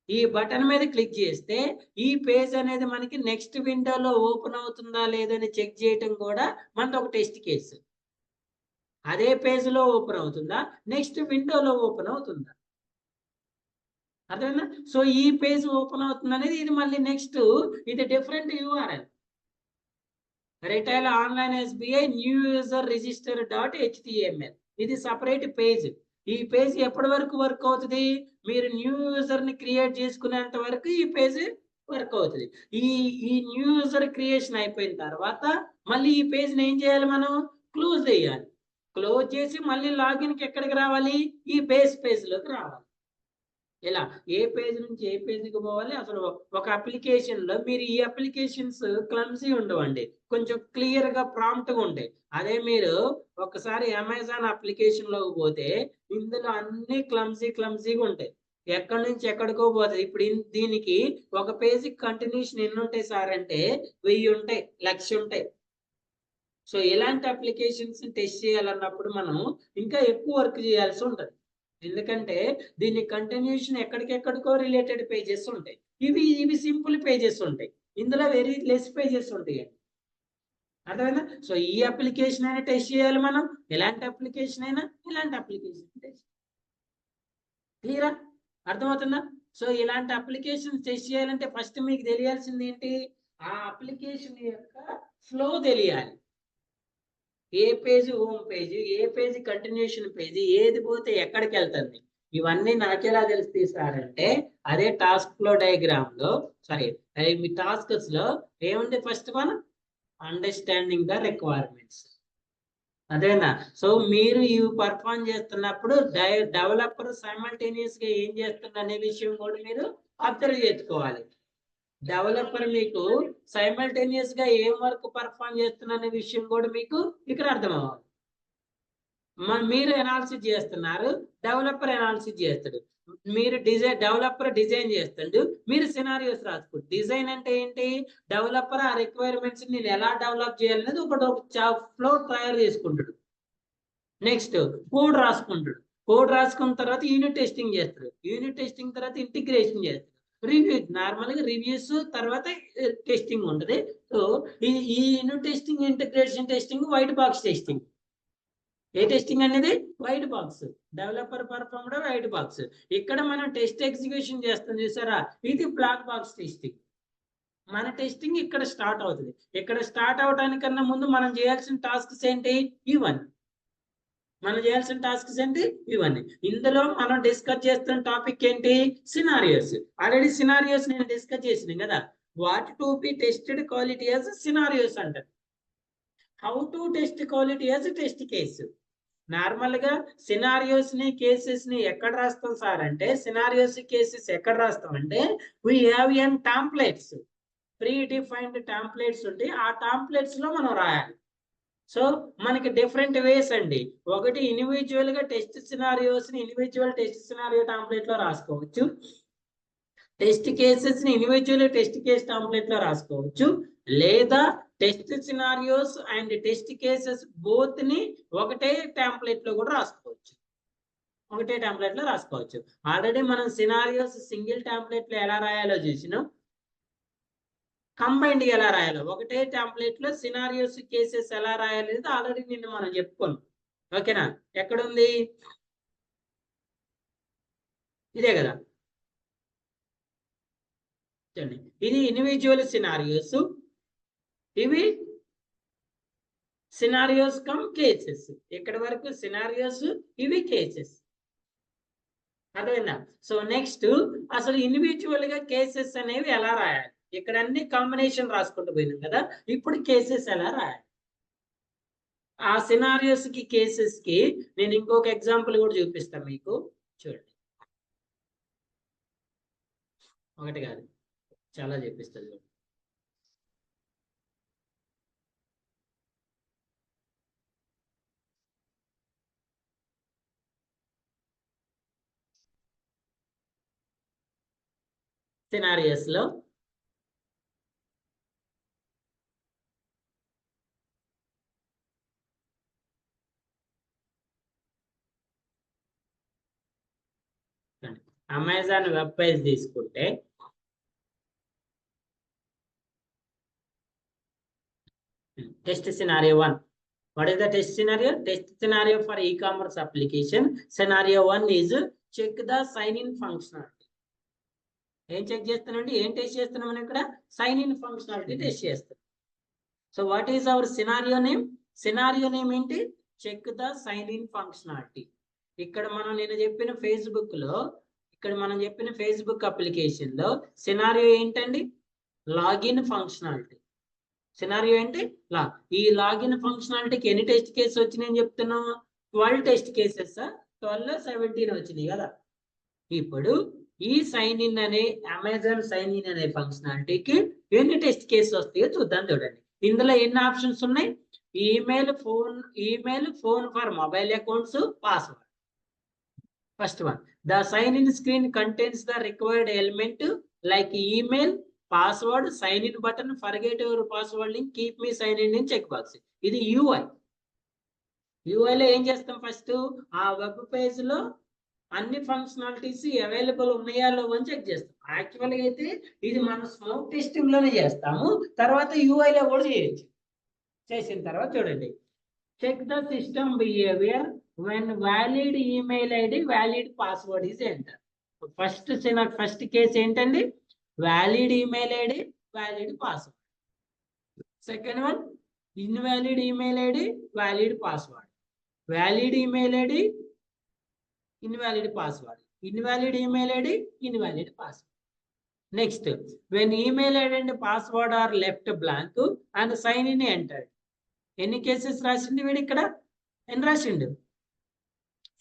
S1: ఈ button మీద క్లిక్ చేస్తే ఈ పేజ్ అనేది మనకి నెక్స్ట్ విండోలో ఓపెన్ అవుతుందా లేదని చెక్ చేయటం కూడా మనది ఒక టెస్ట్ కేసు. అదే పేజ్లో ఓపెన్ అవుతుందా, నెక్స్ట్ విండోలో ఓపెన్ అవుతుందా? అర్థమైందా? సో ఈ పేజ్ ఓపెన్ అవుతుంది అనేది ఇది మళ్ళీ నెక్స్ట్ ఇది different URL. Retail online SBI new user register .html. ఇది సపరేట్ పేజ్. ఈ పేజ్ ఎప్పటి వరకు వర్క్ అవుతుంది? మీరు న్యూ యూజర్ ని క్రియేట్ చేసుకునేంత వరకు ఈ పేజ్ వర్క్ అవుతుంది. ఈ ఈ న్యూ యూజర్ క్రియేషన్ అయిపోయిన తర్వాత మళ్ళీ ఈ పేజ్ ని ఏం చేయాలి? మనం క్లోజ్ చేయాలి. క్లోజ్ చేసి మళ్ళీ లాగిన్ కి ఎక్కడికి రావాలి? ఈ బేస్ పేజ్ లోకి రావాలి. ఇలా ఏ పేజ్ నుంచి ఏ పేజ్కి పోవాలి? అసలు ఒక అప్లికేషన్ లో మీరు ఈ అప్లికేషన్స్ క్లమ్సీ ఉండవండి, కొంచెం క్లియర్ గా ప్రాంప్ట్ గా ఉంటాయి. అదే మీరు ఒకసారి అమెజాన్ అప్లికేషన్ లోకి పోతే ఇందులో అన్ని క్లమ్సీగా ఉంటాయి, ఎక్కడి నుంచి ఎక్కడికో పోతుంది. ఇప్పుడు దీనికి ఒక పేజీ కంటిన్యూషన్ ఎన్ని ఉంటాయి సార్ అంటే 1000 ఉంటాయి, 1,00,000 ఉంటాయి. సో ఇలాంటి అప్లికేషన్స్ టెస్ట్ చేయాలన్నప్పుడు మనం ఇంకా ఎక్కువ వర్క్ చేయాల్సి ఉంటుంది. ఎందుకంటే దీని కంటిన్యూషన్ ఎక్కడికెక్కడికో రిలేటెడ్ పేజెస్ ఉంటాయి. ఇవి సింపుల్ పేజెస్ ఉంటాయి, ఇందులో వెరీ లెస్ పేజెస్ ఉంటాయి. అర్థమైందా? సో ఈ అప్లికేషన్ అయినా టెస్ట్ చేయాలి మనం, ఎలాంటి అప్లికేషన్ అయినా ఇలాంటి అప్లికేషన్ టెస్ట్. క్లియరా? అర్థమవుతుందా? సో ఇలాంటి అప్లికేషన్ టెస్ట్ చేయాలంటే ఫస్ట్ మీకు తెలియాల్సింది ఏంటి? ఆ అప్లికేషన్ యొక్క ఫ్లో తెలియాలి. ఏ పేజ్ హోమ్ పేజ్, ఏ పేజ్ కంటిన్యూషన్ పేజ్, ఏది పోతే ఎక్కడికి వెళ్తుంది, ఇవన్నీ నాకెలా తెలుస్తాయి సార్ అంటే అదే టాస్క్ ఫ్లో డయాగ్రామ్ లో సారీ మీ టాస్క్స్ లో ఏముంది? First one understanding the requirements. అదేనా? సో మీరు ఇవి పర్ఫార్మ్ చేస్తున్నప్పుడు డెవలపర్ సైమల్టేనియస్ గా ఏం చేస్తుంది అనే విషయం కూడా మీరు అబ్జర్వ్ చేసుకోవాలి. డెవలపర్ మీకు సైమల్టేనియస్ గా ఏం వర్క్ పర్ఫార్మ్ చేస్తున్న అనే విషయం కూడా మీకు ఇక్కడ అర్థం అవ్వాలి. మీరు అనాలిసిస్ చేస్తున్నారు, డెవలపర్ అనాలిసిస్ చేస్తాడు. మీరు డెవలపర్ డిజైన్ చేస్తాడు, మీరు సినారియోస్ రాసుకోండి. డిజైన్ అంటే ఏంటి? డెవలపర్ ఆ రిక్వైర్మెంట్స్ నేను ఎలా డెవలప్ చేయాలనేది ఒక ఫ్లో తయారు చేసుకుంటాడు. నెక్స్ట్ కోడ్ రాసుకుంటాడు, కోడ్ రాసుకున్న తర్వాత యూనిట్ టెస్టింగ్ చేస్తాడు, యూనిట్ టెస్టింగ్ తర్వాత ఇంటిగ్రేషన్ చేస్తాడు, రివ్యూ నార్మల్గా రివ్యూస్ తర్వాత టెస్టింగ్ ఉంటుంది. సో ఈ unit testing, integration testing, white box testing. ఏ టెస్టింగ్ అనేది? White box. Developer performed white box. ఇక్కడ మనం టెస్ట్ ఎగ్జిక్యూషన్ చేస్తాం చూసారా, ఇది బ్లాక్ బాక్స్ టెస్టింగ్. మన టెస్టింగ్ ఇక్కడ స్టార్ట్ అవుతుంది. ఇక్కడ స్టార్ట్ అవడానికన్నా ముందు మనం చేయాల్సిన టాస్క్స్ ఏంటి? ఇవన్నీ మనం చేయాల్సిన టాస్క్స్ ఏంటి? ఇవన్నీ. ఇందులో మనం డిస్కస్ చేస్తున్న టాపిక్ ఏంటి? సినారియోస్. ఆల్రెడీ సినారియోస్ నేను డిస్కస్ చేసిన కదా. What to be tested quality as scenarios అంటారు. How to test quality as test case. Normal గా సినారియోస్ ని కేసెస్ ని ఎక్కడ రాస్తాం సార్ అంటే, సినారియోస్ కేసెస్ ఎక్కడ రాస్తాం అంటే we have an templates, pre defined templates ఉంటే ఆ టాంప్లెట్స్ లో మనం రాయాలి. సో మనకి డిఫరెంట్ వేస్ అండి. ఒకటి ఇండివిజువల్ గా టెస్ట్ సినారియోస్ ని ఇండివిజువల్ టెస్ట్ సినారియో టాంప్లెట్ లో రాసుకోవచ్చు, టెస్ట్ కేసెస్ ని ఇండివిజువల్ టెస్ట్ కేస్ టాంప్లెట్ లో రాసుకోవచ్చు, లేదా test scenarios and test cases both ని ఒకటే టెంప్లెట్ లో కూడా రాసుకోవచ్చు. ఒకటే టెంప్లెట్ లో రాసుకోవచ్చు. ఆల్రెడీ మనం సినారియోస్ సింగిల్ టెంప్లెట్ లో ఎలా రాయాలో చూసినాం, కంబైన్డ్ ఎలా రాయాలో ఒకటే టెంప్లెట్ లో సినారియోస్ కేసెస్ ఎలా రాయాలి ఆల్రెడీ నిన్న మనం చెప్పుకోను. ఓకేనా? ఎక్కడుంది? ఇదే కదా. చూడండి, ఇది ఇండివిజువల్ సినారియోస్, ఇవి సినారియోస్ కమ్ కేసెస్. ఇక్కడ వరకు సినారియోస్, ఇవి కేసెస్. అర్థమైందా? సో నెక్స్ట్ అసలు ఇండివిజువల్ గా కేసెస్ అనేవి ఎలా రాయాలి? ఇక్కడ అన్ని కాంబినేషన్ రాసుకుంటూ పోయినాం కదా, ఇప్పుడు కేసెస్ ఎలా రాయాలి? ఆ సినారియోస్ కి కేసెస్ కి నేను ఇంకొక ఎగ్జాంపుల్ కూడా చూపిస్తాను మీకు. చూడండి, ఒకటి కాదు చాలా చూపిస్తాను చూడండి. సినారియోస్ లో అమెజాన్ వెబ్ పేజ్ తీసుకుంటే test scenario 1 What is the test scenario? Test scenario for e-commerce application. Scenario 1 is check the sign in functionality. ఏం చెక్ చేస్తానండి, ఏం టెస్ట్ చేస్తున్నాం మనం ఇక్కడ? సైన్ ఇన్ ఫంక్షనాలిటీ టెస్ట్ చేస్తాం. So what is our scenario name? Scenario name ఏంటి? Check the sign in functionality. ఇక్కడ నేను చెప్పిన ఫేస్బుక్ లో, ఇక్కడ మనం చెప్పిన ఫేస్బుక్ అప్లికేషన్ లో సినారియో ఏంటండి? Login functionality. సినారియో ఏంటి? ఈ లాగిన్ ఫంక్షనాలిటీకి ఎన్ని టెస్ట్ కేసెస్ వచ్చినాయని చెప్తున్నాం? 12 టెస్ట్ కేసెస్, 12 17 వచ్చినాయి కదా. ఇప్పుడు ఈ సైన్ ఇన్ అనే అమెజాన్ సైన్ ఇన్ అనే ఫంక్షనాలిటీకి ఎన్ని టెస్ట్ కేసెస్ వస్తాయో చూద్దాం. చూడండి, ఇందులో ఎన్ని ఆప్షన్స్ ఉన్నాయి? Email, phone for mobile accounts, password. First one, the sign in screen contains the required element like email, password, sign in button, forget your password link, keep me sign in check box. ఇది UI. యూఐలో ఏం చేస్తాం? First ఆ web page లో అన్ని functionalities available ఉన్నాయా లేవో అని చెక్ చేస్తాం. యాక్చువల్గా అయితే ఇది మనం స్మోక్ టెస్టింగ్ లోనే చేస్తాము, తర్వాత యూఐలో కూడా చేయొచ్చు. చేసిన తర్వాత చూడండి, check the system behaviour when valid email ID, valid password is entered. First case ఏంటండి? Valid email ID, valid password. Second one, invalid email ID, valid password. Valid email ID, invalid password. Invalid email ID, invalid password. Next, when email ID and password are left blank and sign in entered. ఎన్ని cases రాసింది వీడు ఇక్కడ? ఎన్ని రాసిండు?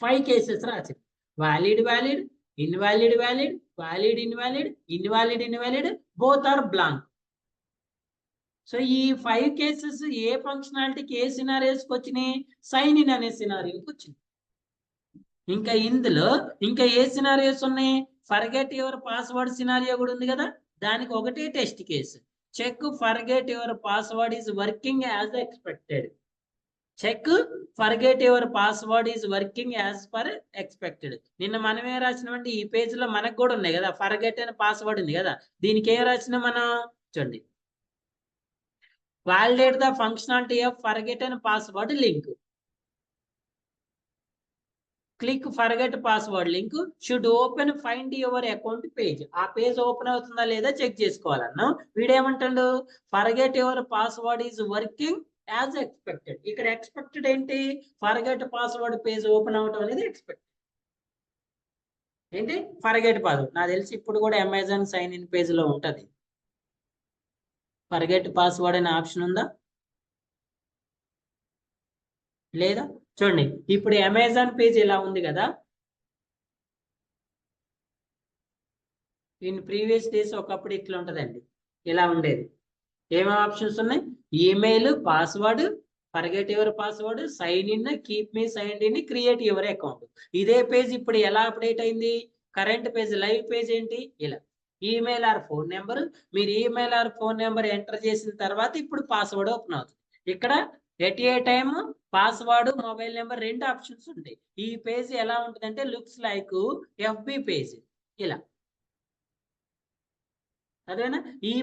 S1: 5 cases రాసిండు. Valid valid, invalid valid, valid invalid, invalid invalid, both are blank. So ఈ 5 cases ఏ ఫంక్షనాలిటీకి, ఏ సినారియోస్కి వచ్చినాయి? Sign in అనే సినారియోకి వచ్చింది. ఇంకా ఇందులో ఇంకా ఏ సినారియోస్ ఉన్నాయి? ఫర్గెట్ యువర్ పాస్వర్డ్ సినారియో కూడా ఉంది కదా, దానికి ఒకటే test case. Check forget your password is working as expected. Check forget your password is working as per expected. నిన్న మనమే రాసినామంటే ఈ పేజ్ లో మనకు కూడా ఉన్నాయి కదా, ఫర్గెట్ అనే పాస్వర్డ్ ఉంది కదా, దీనికి ఏం రాసినా మనం? చూడండి, validate the functionality of forget and password link. Click forget password link should open find your account page. ఆ పేజ్ ఓపెన్ అవుతుందా లేదా చెక్ చేసుకోవాలన్నా. వీడేమంటాడు? Forget your password is working as expected. ఇక్కడ ఎక్స్పెక్టెడ్ ఏంటి? ఫర్గెట్ పాస్వర్డ్ పేజ్ ఓపెన్ అవటం అనేది expected. ఏంటి? Forget password. నాకు తెలిసి ఇప్పుడు కూడా అమెజాన్ సైన్ ఇన్ పేజ్ లో ఉంటది. ఫర్గెట్ పాస్వర్డ్ అనే ఆప్షన్ ఉందా లేదా? చూడండి, ఇప్పుడు అమెజాన్ పేజ్ ఇలా ఉంది కదా. ఇన్ ప్రీవియస్ డేస్ ఒకప్పుడు ఇట్లా ఉంటదండి, ఇలా ఉండేది. ఏమేమి ఆప్షన్స్ ఉన్నాయి? Email, password, forget your password, sign in, keep me sign in, create your account. ఇదే పేజ్ ఇప్పుడు ఎలా అప్డేట్ అయింది? కరెంట్ పేజ్, లైవ్ పేజ్ ఏంటి? ఇలా ఈమెయిల్ ఆర్ ఫోన్ నెంబర్. మీరు email are phone number enter చేసిన తర్వాత ఇప్పుడు పాస్వర్డ్ ఓపెన్ అవుతుంది. ఇక్కడ at a time password, mobile number 2 options ఉంటాయి. ఈ పేజ్ ఎలా ఉంటుందంటే లుక్స్ లైక్ ఎఫ్బి పేజ్ ఇలా. అదేనా? ఈ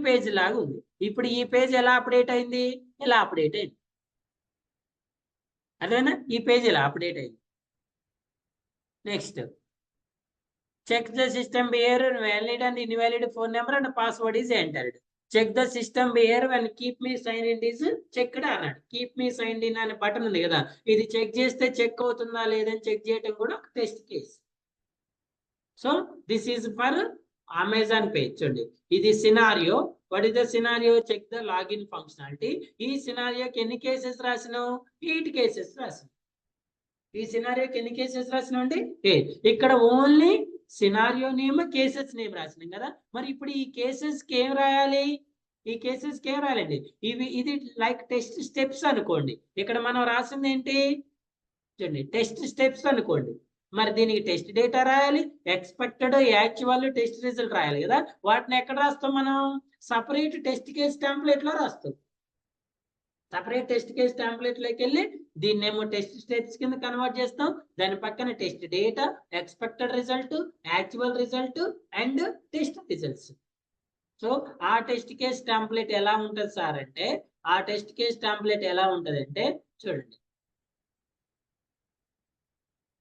S1: పేజ్ లాగా ఉంది. ఇప్పుడు ఈ పేజ్ ఎలా అప్డేట్ అయింది? ఇలా అప్డేట్ అయింది. అదేనా? ఈ పేజ్ ఇలా అప్డేట్ అయింది. Next, check the system behaviour valid and invalid phone number and password is entered. Check the system behaviour and keep me sign in is checked అన్నాడు. కీప్ మీ సైన్ ఇన్ అనే button ఉంది కదా, ఇది check చేస్తే check అవుతుందా లేదని check చేయడం కూడా ఒక test case. So this is for Amazon page. చూడండి, ఇది scenario. What is the scenario? Check the login functionality. ఈ సినారియోకి ఎన్ని కేసెస్ రాసినావు? 8 కేసెస్ రాసినావు. ఈ సినారియోకి ఎన్ని కేసెస్ రాసినావు అండి? 8. ఇక్కడ only scenario name, cases name రాసినాం కదా. మరి ఇప్పుడు ఈ కేసెస్ కి ఏం రాయాలి? ఈ కేసెస్ కి ఏం రాయాలండి? ఇది లైక్ టెస్ట్ స్టెప్స్ అనుకోండి. ఇక్కడ మనం రాసింది ఏంటి? చూడండి, టెస్ట్ స్టెప్స్ అనుకోండి. మరి దీనికి టెస్ట్ డేటా రాయాలి, ఎక్స్పెక్టెడ్, యాక్చువల్, టెస్ట్ రిజల్ట్ రాయాలి కదా. వాటిని ఎక్కడ రాస్తాం మనం? సపరేట్ టెస్ట్ కేస్ టెంప్లెట్ లో రాస్తాం. సపరేట్ టెస్ట్ కేస్ టెంప్లెట్ లోకి వెళ్ళి దీన్నేమో టెస్ట్ స్టెప్స్ కింద కన్వర్ట్ చేస్తాం. దాని పక్కన test data, expected result, actual result and test results. So ఆ టెస్ట్ కేస్ టెంప్లెట్ ఎలా ఉంటుంది సార్ అంటే, ఆ టెస్ట్ కేస్ టెంప్లెట్ ఎలా ఉంటుంది అంటే చూడండి,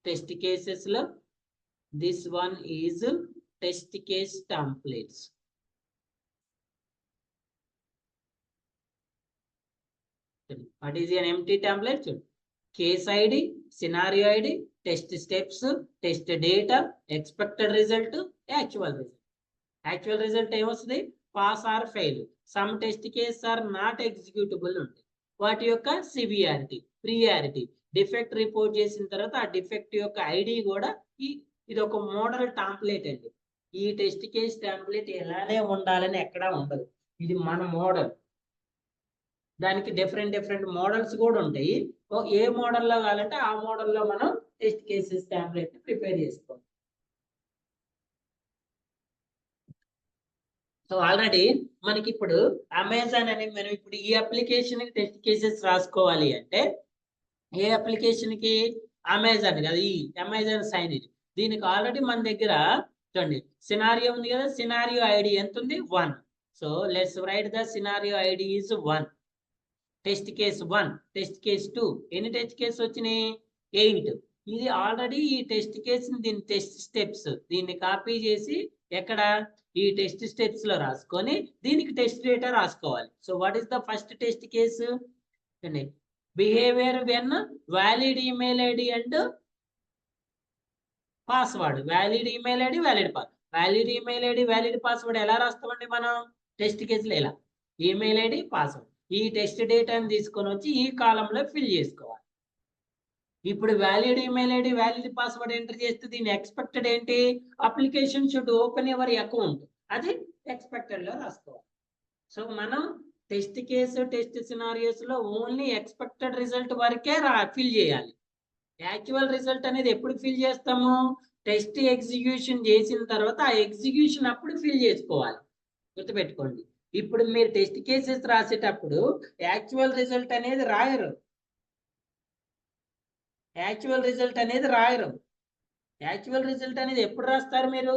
S1: టెస్ట్ కేసెస్ లో this one is test case templates. What is an empty template? Case ID, scenario ID, test steps, test data, expected result, actual result. Actual result ఏమొస్తుంది? Pass or fail. Some test cases are not executable ఉంటాయి. వాటి యొక్క severity, priority, defect report చేసిన తర్వాత ఆ defect యొక్క ID కూడా ఇది ఒక మోడల్ టెంప్లెట్ అండి. ఈ టెస్ట్ కేస్ టెంప్లెట్ ఎలానే ఉండాలని ఎక్కడా ఉండదు. ఇది మన మోడల్. దానికి డిఫరెంట్ మోడల్స్ కూడా ఉంటాయి. ఏ మోడల్లో కావాలంటే ఆ మోడల్లో మనం టెస్ట్ కేసెస్ టెంప్లెట్ ప్రిపేర్ చేసుకోవాలి. సో ఆల్రెడీ మనకి ఇప్పుడు అమెజాన్ అని మనం ఇప్పుడు ఈ అప్లికేషన్ కి టెస్ట్ కేసెస్ రాసుకోవాలి అంటే ఏ అప్లికేషన్ కి? అమెజాన్ కదా, ఈ అమెజాన్ సైన్ ఇది. దీనికి ఆల్రెడీ మన దగ్గర చూడండి సినారియో ఉంది కదా, సినారియో ఐడి ఎంత ఉంది? 1. So let's write the scenario ID is 1. Test case 1, test case 2, ఎన్ని టెస్ట్ కేసు వచ్చినాయి? 8. ఇది ఆల్రెడీ ఈ టెస్ట్ కేసు, దీని టెస్ట్ స్టెప్స్ దీన్ని కాపీ చేసి ఎక్కడ ఈ టెస్ట్ స్టెప్స్ లో రాసుకొని దీనికి టెస్ట్ డేటా రాసుకోవాలి. So what is the first test case? Behaviour when valid email ID and password. Valid email ID, valid password. Valid email ID, valid password ఎలా రాస్తామండి మనం టెస్ట్ కేసులో? ఎలా? Email ID, password. ఈ test డేటాని తీసుకొని వచ్చి ఈ కాలంలో ఫిల్ చేసుకోవాలి. ఇప్పుడు valid email ID, valid password enter చేస్తే దీని ఎక్స్పెక్టెడ్ ఏంటి? Application should open your account. అది ఎక్స్పెక్టెడ్ లో రాసుకోవాలి. సో మనం టెస్ట్ కేసు, టెస్ట్ సినారియోస్ లో ఓన్లీ ఎక్స్పెక్టెడ్ రిజల్ట్ వరకే ఫిల్ చేయాలి. యాక్చువల్ రిజల్ట్ అనేది ఎప్పుడు ఫిల్ చేస్తాము? టెస్ట్ ఎగ్జిక్యూషన్ చేసిన తర్వాత ఆ ఎగ్జిక్యూషన్ అప్పుడు ఫిల్ చేసుకోవాలి. గుర్తుపెట్టుకోండి. ఇప్పుడు మీరు టెస్ట్ కేసెస్ రాసేటప్పుడు యాక్చువల్ రిజల్ట్ అనేది రాయరు. యాక్చువల్ రిజల్ట్ అనేది రాయరు. యాక్చువల్ రిజల్ట్ అనేది ఎప్పుడు రాస్తారు మీరు?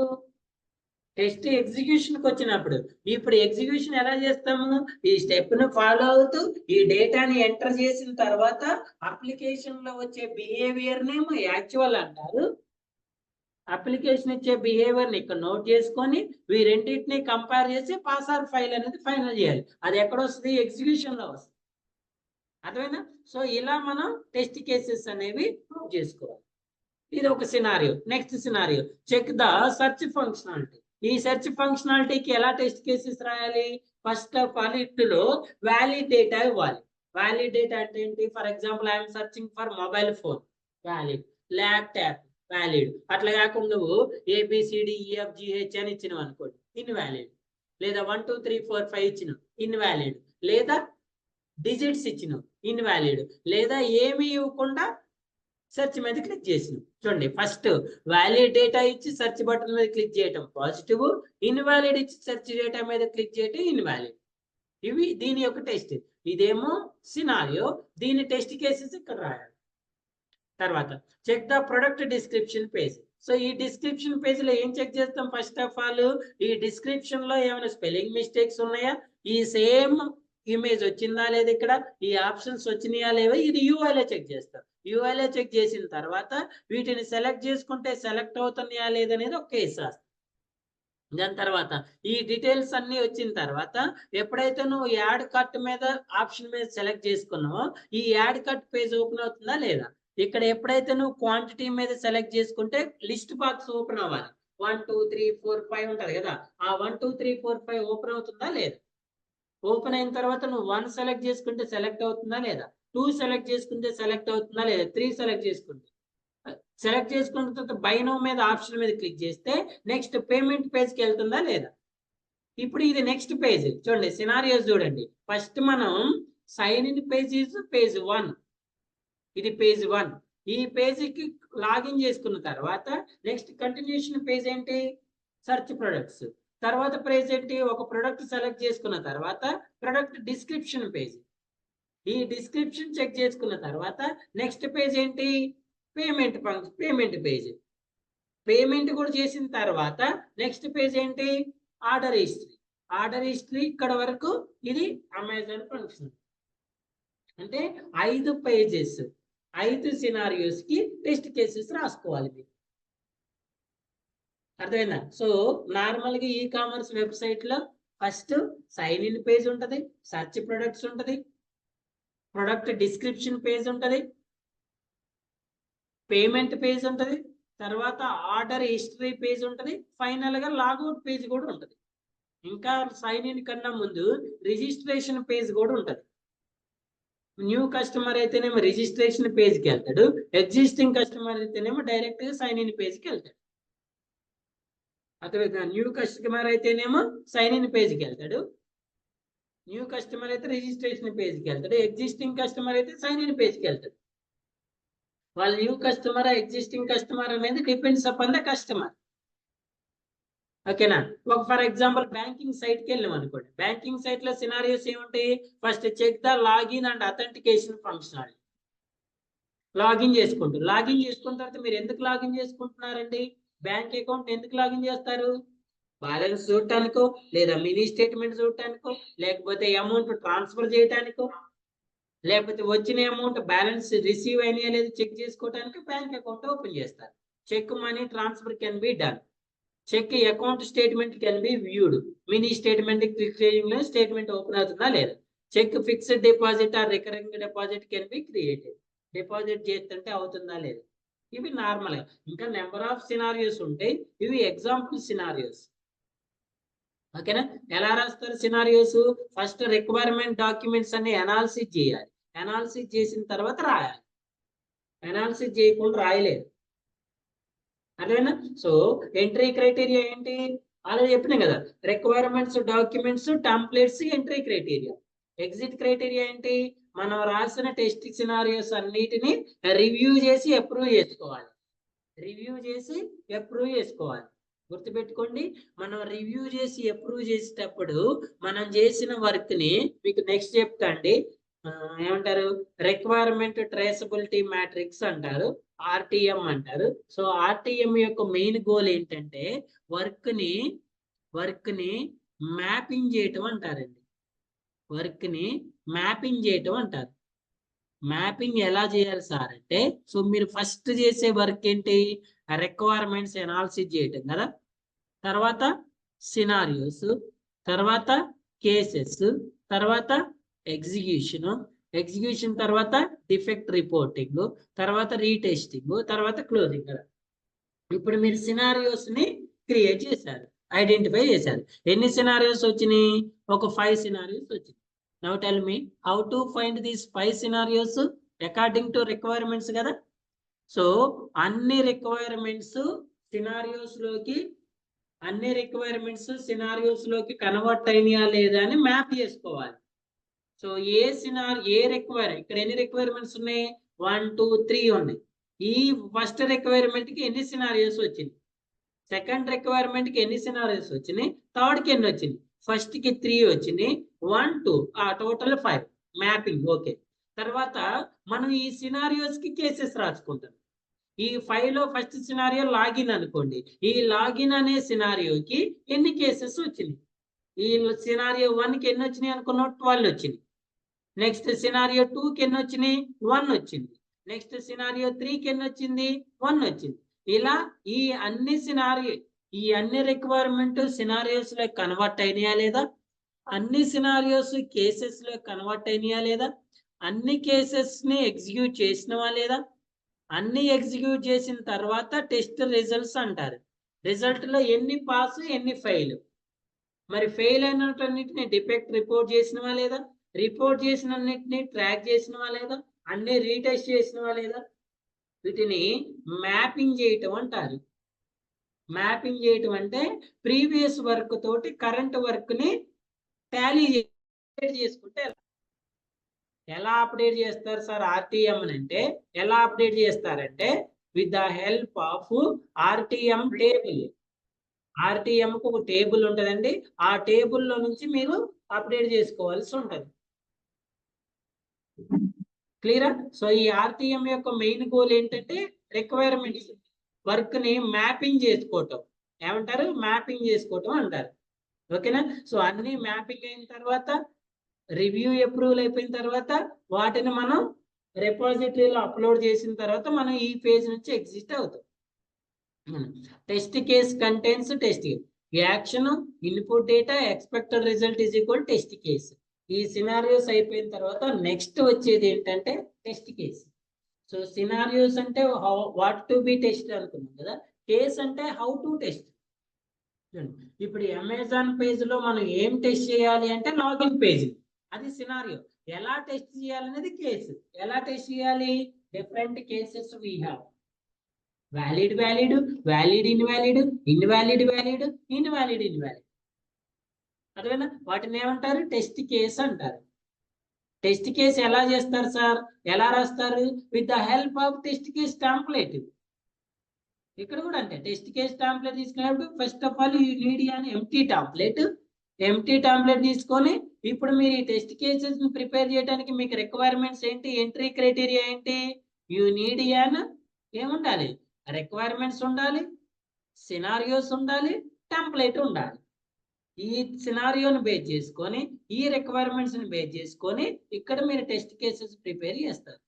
S1: టెస్ట్ ఎగ్జిక్యూషన్కి వచ్చినప్పుడు. ఇప్పుడు ఎగ్జిక్యూషన్ ఎలా చేస్తాము? ఈ స్టెప్ ను ఫాలో అవుతూ ఈ డేటాని ఎంటర్ చేసిన తర్వాత అప్లికేషన్ లో వచ్చే బిహేవియర్ నేమో యాక్చువల్ అంటారు. అప్లికేషన్ ఇచ్చే బిహేవియర్ ని ఇక్కడ నోట్ చేసుకొని ఈ రెండింటిని కంపేర్ చేసి పాస్ ఆర్ ఫెయిల్ అనేది ఫైనల్ చేయాలి. అది ఎక్కడ వస్తుంది? ఎగ్జిక్యూషన్ లో వస్తుంది. అర్థమైనా? సో ఇలా మనం టెస్ట్ కేసెస్ అనేవి ప్రూవ్ చేసుకోవాలి. ఇది ఒక scenario. Next scenario, check the search functionality. ఈ సెర్చ్ ఫంక్షనాలిటీకి ఎలా టెస్ట్ కేసెస్ రాయాలి? ఫస్ట్ ఆఫ్ ఆల్ ఇందులో వ్యాలిడ్ డేటా ఇవ్వాలి. వ్యాలిడ్ డేటా అంటే ఏంటి? For example I'm searching for mobile phone, valid. Laptop, valid. అట్లా కాకుండా నువ్వు ABCDEFGH అని ఇచ్చినావు అనుకోండి, ఇన్వాలిడ్. లేదా 1 2 3 4 5 ఇచ్చినావు, ఇన్వాలిడ్. లేదా డిజిట్స్ ఇచ్చినావు, ఇన్వాలిడ్. లేదా ఏమి ఇవ్వకుండా సెర్చ్ మీద క్లిక్ చేసినావు. చూడండి, ఫస్ట్ వ్యాలిడ్ డేటా ఇచ్చి సెర్చ్ బటన్ మీద క్లిక్ చేయటం పాజిటివ్, ఇన్వాలిడ్ ఇచ్చి సెర్చ్ డేటా మీద క్లిక్ చేయటం ఇన్వాలిడ్. ఇవి దీని యొక్క టెస్ట్. ఇదేమో సినారియో, దీని టెస్ట్ కేసెస్ ఇక్కడ రాయాలి. తర్వాత check the product description page. So ఈ డిస్క్రిప్షన్ పేజ్ లో ఏం చెక్ చేస్తాం? ఫస్ట్ ఆఫ్ ఆల్ ఈ డిస్క్రిప్షన్ లో ఏమైనా స్పెల్లింగ్ మిస్టేక్స్ ఉన్నాయా, ఈ సేమ్ ఇమేజ్ వచ్చిందా లేదా, ఇక్కడ ఈ ఆప్షన్స్ వచ్చినాయా లేవా, ఇది యూఐలో చెక్ చేస్తాం. యూఐలో చెక్ చేసిన తర్వాత వీటిని సెలెక్ట్ చేసుకుంటే సెలెక్ట్ అవుతున్నాయా లేదనేది ఒక కేసు రాస్తాం. దాని తర్వాత ఈ డీటెయిల్స్ అన్ని వచ్చిన తర్వాత ఎప్పుడైతే నువ్వు యాడ్ కట్ మీద ఆప్షన్ మీద సెలెక్ట్ చేసుకున్నావో ఈ యాడ్ కట్ పేజ్ ఓపెన్ అవుతుందా లేదా. ఇక్కడ ఎప్పుడైతే నువ్వు క్వాంటిటీ మీద సెలెక్ట్ చేసుకుంటే లిస్ట్ బాక్స్ ఓపెన్ అవ్వాలి. 1 2 3 4 5 ఉంటది కదా, ఆ 1 2 3 4 5 ఓపెన్ అవుతుందా లేదా. ఓపెన్ అయిన తర్వాత నువ్వు 1 సెలెక్ట్ చేసుకుంటే సెలెక్ట్ అవుతుందా లేదా, 2 సెలెక్ట్ చేసుకుంటే సెలెక్ట్ అవుతుందా లేదా, 3 సెలెక్ట్ చేసుకుంటే సెలెక్ట్ చేసుకున్న తర్వాత బై నౌ మీద ఆప్షన్ మీద క్లిక్ చేస్తే నెక్స్ట్ పేమెంట్ పేజ్కి వెళ్తుందా లేదా. ఇప్పుడు ఇది నెక్స్ట్ పేజ్. చూడండి సినారియోస్ చూడండి. ఫస్ట్ మనం సైన్ ఇన్ పేజ్ పేజ్ 1. ఇది పేజ్ 1. ఈ పేజీకి లాగిన్ చేసుకున్న తర్వాత నెక్స్ట్ కంటిన్యూషన్ పేజ్ ఏంటి? Search products. తర్వాత పేజ్ ఏంటి? ఒక ప్రొడక్ట్ సెలెక్ట్ చేసుకున్న తర్వాత ప్రొడక్ట్ డిస్క్రిప్షన్ పేజ్. ఈ డిస్క్రిప్షన్ చెక్ చేసుకున్న తర్వాత నెక్స్ట్ పేజ్ ఏంటి? Payment page. పేమెంట్ కూడా చేసిన తర్వాత నెక్స్ట్ పేజ్ ఏంటి? Order history. ఆర్డర్ హిస్టరీ ఇక్కడ వరకు ఇది అమెజాన్ ఫంక్షన్. అంటే 5 పేజెస్ 5 సినారియోస్ కి టెస్ట్ కేసెస్ రాసుకోవాలి మీరు. అర్థమైందా? సో నార్మల్ గా ఈ కామర్స్ వెబ్సైట్ లో ఫస్ట్ సైన్ ఇన్ పేజ్ ఉంటది, సర్చ్ ప్రొడక్ట్స్ ఉంటది, ప్రొడక్ట్ డిస్క్రిప్షన్ పేజ్ ఉంటది, పేమెంట్ పేజ్ ఉంటది, తర్వాత ఆర్డర్ హిస్టరీ పేజ్ ఉంటది, ఫైనల్ గా లాగౌట్ పేజ్ కూడా ఉంటది. ఇంకా సైన్ ఇన్ కన్నా ముందు రిజిస్ట్రేషన్ పేజ్ కూడా ఉంటది. న్యూ కస్టమర్ అయితేనేమో రిజిస్ట్రేషన్ పేజ్కి వెళ్తాడు, ఎగ్జిస్టింగ్ కస్టమర్ అయితేనేమో డైరెక్ట్ గా సైన్ ఇన్ పేజ్కి వెళ్తాడు. అర్థమైందా? న్యూ కస్టమర్ అయితేనేమో సైన్ ఇన్ పేజ్కి వెళ్తాడు, న్యూ కస్టమర్ అయితే రిజిస్ట్రేషన్ పేజ్కి వెళ్తాడు, ఎగ్జిస్టింగ్ కస్టమర్ అయితే సైన్ ఇన్ పేజ్కి వెళ్తాడు. వాళ్ళు న్యూ కస్టమర్ ఎగ్జిస్టింగ్ కస్టమర్ అనేది డిపెండ్స్ అపాన్ ద కస్టమర్. ఓకేనా? ఒక ఫర్ ఎగ్జాంపుల్ బ్యాంకింగ్ సైట్ కి వెళ్ళాం అనుకోండి, బ్యాంకింగ్ సైట్ లో సినారియోస్ ఏముంటాయి? First check the login and authentication functionality. Login చేసుకుంటారు. లాగిన్ చేసుకున్న తర్వాత మీరు ఎందుకు లాగిన్ చేసుకుంటున్నారండి? బ్యాంక్ అకౌంట్ ఎందుకు లాగిన్ చేస్తారు? బ్యాలెన్స్ చూడటానికో, లేదా మినీ స్టేట్మెంట్ చూడటానికో, లేకపోతే అమౌంట్ ట్రాన్స్ఫర్ చేయడానికో, లేకపోతే వచ్చిన అమౌంట్ బ్యాలెన్స్ రిసీవ్ అయినా లేదు చెక్ చేసుకోవడానికి బ్యాంక్ అకౌంట్ ఓపెన్ చేస్తారు. Check money transfer can be done. Check account statement can be viewed. Mini statement click చేయడంలో స్టేట్మెంట్ ఓపెన్ అవుతుందా లేదా? Check fixed deposit or recurring deposit can be created. Deposit చేస్తుంటే అవుతుందా లేదా? ఇవి normal. ఇంకా number of scenarios ఉంటాయి, ఇవి ఎగ్జాంపుల్ సినారియోస్. ఓకేనా? ఎలా రాస్తారు సినారియోస్? ఫస్ట్ రిక్వైర్మెంట్ డాక్యుమెంట్స్ అన్ని అనాలిసిస్ చేయాలి. అనాలిసిస్ చేసిన తర్వాత రాయాలి. అనాలిసిస్ చేయకుండా రాయలేదు. అర్థమైనా? సో ఎంట్రీ క్రైటీరియా ఏంటి? ఆల్రెడీ చెప్పినాం కదా, requirements documents templates entry criteria. Exit criteria ఏంటి? మనం రాసిన టెస్ట్ సినారియోస్ అన్నిటిని రివ్యూ చేసి అప్రూవ్ చేసుకోవాలి. రివ్యూ చేసి అప్రూవ్ చేసుకోవాలి. గుర్తుపెట్టుకోండి, మనం రివ్యూ చేసి అప్రూవ్ చేసేటప్పుడు మనం చేసిన వర్క్ ని మీకు నెక్స్ట్ చెప్తా అండి. ఏమంటారు? రిక్వైర్మెంట్ ట్రేసబిలిటీ మ్యాట్రిక్స్ అంటారు, ఆర్టిఎం అంటారు. సో ఆర్టిఎం యొక్క మెయిన్ గోల్ ఏంటంటే వర్క్ ని మ్యాపింగ్ చేయటం అంటారండి. వర్క్ ని మ్యాపింగ్ చేయటం అంటారు. మ్యాపింగ్ ఎలా చేయాలి సార్ అంటే, సో మీరు ఫస్ట్ చేసే వర్క్ ఏంటి? రిక్వైర్మెంట్స్ అనాలిసిస్ చేయటం కదా, తర్వాత సినారియోస్, తర్వాత కేసెస్, తర్వాత ఎగ్జిక్యూషన్ తర్వాత డిఫెక్ట్ రిపోర్టింగ్, తర్వాత రీటెస్టింగ్, తర్వాత క్లోజింగ్ కదా. ఇప్పుడు మీరు సినారియోస్ ని క్రియేట్ చేశారు, ఐడెంటిఫై చేశారు. ఎన్ని సినారియోస్ వచ్చినాయి? ఒక 5 సినారియోస్ వచ్చినాయి. Now tell me how to find these 5 scenarios according to requirements కదా. సో అన్ని రిక్వైర్మెంట్స్ సినారియోస్ లోకి కన్వర్ట్ అయినాయా లేదా అని మ్యాప్ చేసుకోవాలి. సో ఏ రిక్వైర్, ఇక్కడ ఎన్ని రిక్వైర్మెంట్స్ ఉన్నాయి? 1 2 3 ఉన్నాయి. ఈ ఫస్ట్ రిక్వైర్మెంట్ కి ఎన్ని సినారియోస్ వచ్చింది? సెకండ్ రిక్వైర్మెంట్ కి ఎన్ని సినారియోస్ వచ్చినాయి? థర్డ్ కి ఎన్ని వచ్చినాయి? ఫస్ట్ కి 3 వచ్చినాయి, 1 2 టోటల్ 5 మ్యాపింగ్. ఓకే. తర్వాత మనం ఈ సినారియోస్ కి కేసెస్ రాసుకుంటాం. ఈ 5 లో ఫస్ట్ సినారియో లాగిన్ అనుకోండి, ఈ లాగిన్ అనే సినారియోకి ఎన్ని కేసెస్ వచ్చినాయి? ఈ సినారియో 1 కి ఎన్ని వచ్చినాయి అనుకున్నాం? 12 వచ్చినాయి. నెక్స్ట్ సినారియో 2 కి ఎన్ని వచ్చినాయి? 1 వచ్చింది. నెక్స్ట్ సినారియో 3 కి ఎన్ని వచ్చింది? 1 వచ్చింది. ఇలా ఈ అన్ని రిక్వైర్మెంట్ సినారియోస్ లో కన్వర్ట్ అయినాయా లేదా? అన్ని సినారియోస్ కేసెస్ లో కన్వర్ట్ అయినాయా లేదా? అన్ని కేసెస్ ని ఎగ్జిక్యూట్ చేసినవా లేదా? అన్ని ఎగ్జిక్యూట్ చేసిన తర్వాత టెస్ట్ రిజల్ట్స్ అంటారు. రిజల్ట్ లో ఎన్ని పాస్, ఎన్ని ఫెయిల్. మరి ఫెయిల్ అయినన్నిటిని డిఫెక్ట్ రిపోర్ట్ చేసినవా లేదా? రిపోర్ట్ చేసినన్నిటిని ట్రాక్ చేసినవా లేదా? అన్ని రీటెస్ట్ చేసినవా లేదా? వీటిని మ్యాపింగ్ చేయటం అంటారు. మ్యాపింగ్ చేయటం అంటే ప్రీవియస్ వర్క్ తోటి కరెంట్ వర్క్ ని టాలీ చేసుకుంటే. ఎలా అప్డేట్ చేస్తారు సార్ ఆర్టిఎం అంటే? ఎలా అప్డేట్ చేస్తారంటే with the help of RTM table. RTM కు ఒక టేబుల్ ఉంటదండి, ఆ టేబుల్లో నుంచి మీరు అప్డేట్ చేసుకోవాల్సి ఉంటది. క్లియరా? సో ఈ ఆర్టిఎం యొక్క మెయిన్ గోల్ ఏంటంటే రిక్వైర్మెంట్స్ వర్క్ ని మ్యాపింగ్ చేసుకోవటం. ఏమంటారు? మ్యాపింగ్ చేసుకోవటం అంటారు. ఓకేనా? సో అన్ని మ్యాపింగ్ అయిన తర్వాత రివ్యూ అప్రూవల్ అయిపోయిన తర్వాత వాటిని మనం రెపాజిటరీలో అప్లోడ్ చేసిన తర్వాత మనం ఈ పేజ్ నుంచి ఎగ్జిట్ అవుతాం. Test case contains test action, input data, expected result is equal test case. ఈ సినారియోస్ అయిపోయిన తర్వాత నెక్స్ట్ వచ్చేది ఏంటంటే టెస్ట్ కేస్. సో సినారియోస్ అంటే వాట్ టు బి టెస్ట్ అనుకున్నాం కదా, కేస్ అంటే హౌ టు టెస్ట్. ఇప్పుడు అమెజాన్ పేజ్ లో మనం ఏం టెస్ట్ చేయాలి అంటే లాగిన్ పేజ్, అది సినారియో. ఎలా టెస్ట్ చేయాలనేది కేసు. ఎలా టెస్ట్ చేయాలి? Different cases we have. Valid valid, valid invalid, invalid valid, invalid invalid. అదేనా? వాటిని ఏమంటారు? టెస్ట్ కేస్ అంటారు. టెస్ట్ కేస్ ఎలా చేస్తారు సార్? ఎలా రాస్తారు? With the help of test case template. ఇక్కడ కూడా అంటే టెస్ట్ కేస్ టెంప్లెట్ తీసుకున్నప్పుడు first of all you need అని ఎంటీ టెంప్లెట్ తీసుకొని ఇప్పుడు మీరు ఈ టెస్ట్ కేసెస్ ని ప్రిపేర్ చేయడానికి మీకు రిక్వైర్మెంట్స్ ఏంటి, ఎంట్రీ క్రైటీరియా ఏంటి? యూ నీడ్ యాన్ ఏముండాలి? రిక్వైర్మెంట్స్ ఉండాలి, సినారియోస్ ఉండాలి, టెంప్లెట్ ఉండాలి. ఈ సినారియోని బేస్ చేసుకొని, ఈ రిక్వైర్మెంట్స్ ని బేస్ చేసుకొని ఇక్కడ మీరు టెస్ట్ కేసెస్ ప్రిపేర్ చేస్తారు.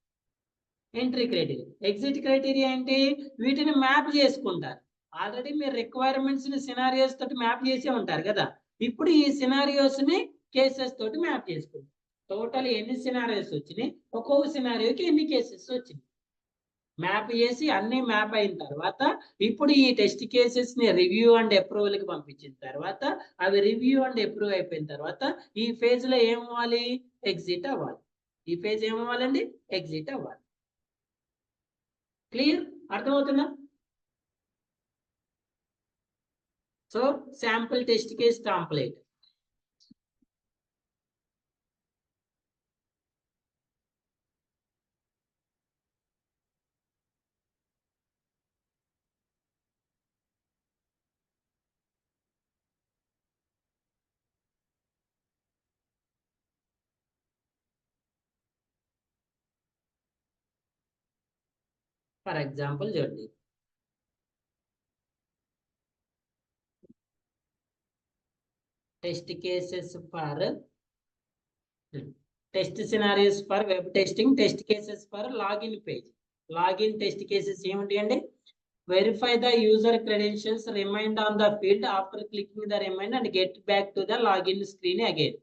S1: Entry criteria. ఎగ్జిట్ క్రైటీరియా ఏంటి? వీటిని మ్యాప్ చేసుకుంటారు. ఆల్రెడీ మీరు రిక్వైర్మెంట్స్ ని సినారియోస్ తోటి మ్యాప్ చేసే ఉంటారు కదా, ఇప్పుడు ఈ సినారియోస్ ని కేసెస్ తోటి మ్యాప్ చేసుకుంటారు. టోటల్ ఎన్ని సినారియోస్ వచ్చినాయి, ఒక్కొక్క సినారియోకి ఎన్ని కేసెస్ వచ్చినాయి మ్యాప్ చేసి అన్ని మ్యాప్ అయిన తర్వాత ఇప్పుడు ఈ టెస్ట్ కేసెస్ ని రివ్యూ అండ్ అప్రూవల్ కి పంపించిన తర్వాత అవి రివ్యూ అండ్ అప్రూవ్ అయిపోయిన తర్వాత ఈ ఫేజ్ లో ఏమవ్వాలి? ఎగ్జిట్ అవ్వాలి. ఈ ఫేజ్ ఏమవ్వాలండి? ఎగ్జిట్ అవ్వాలి. క్లియర్? అర్థమవుతుందా? So sample test case template. For example చూడండి, test cases for test scenarios for web testing, test cases for login page. Login test cases ఏమిటి అండి? Verify the user credentials, remind on the field after clicking the remind and get back to the login screen again.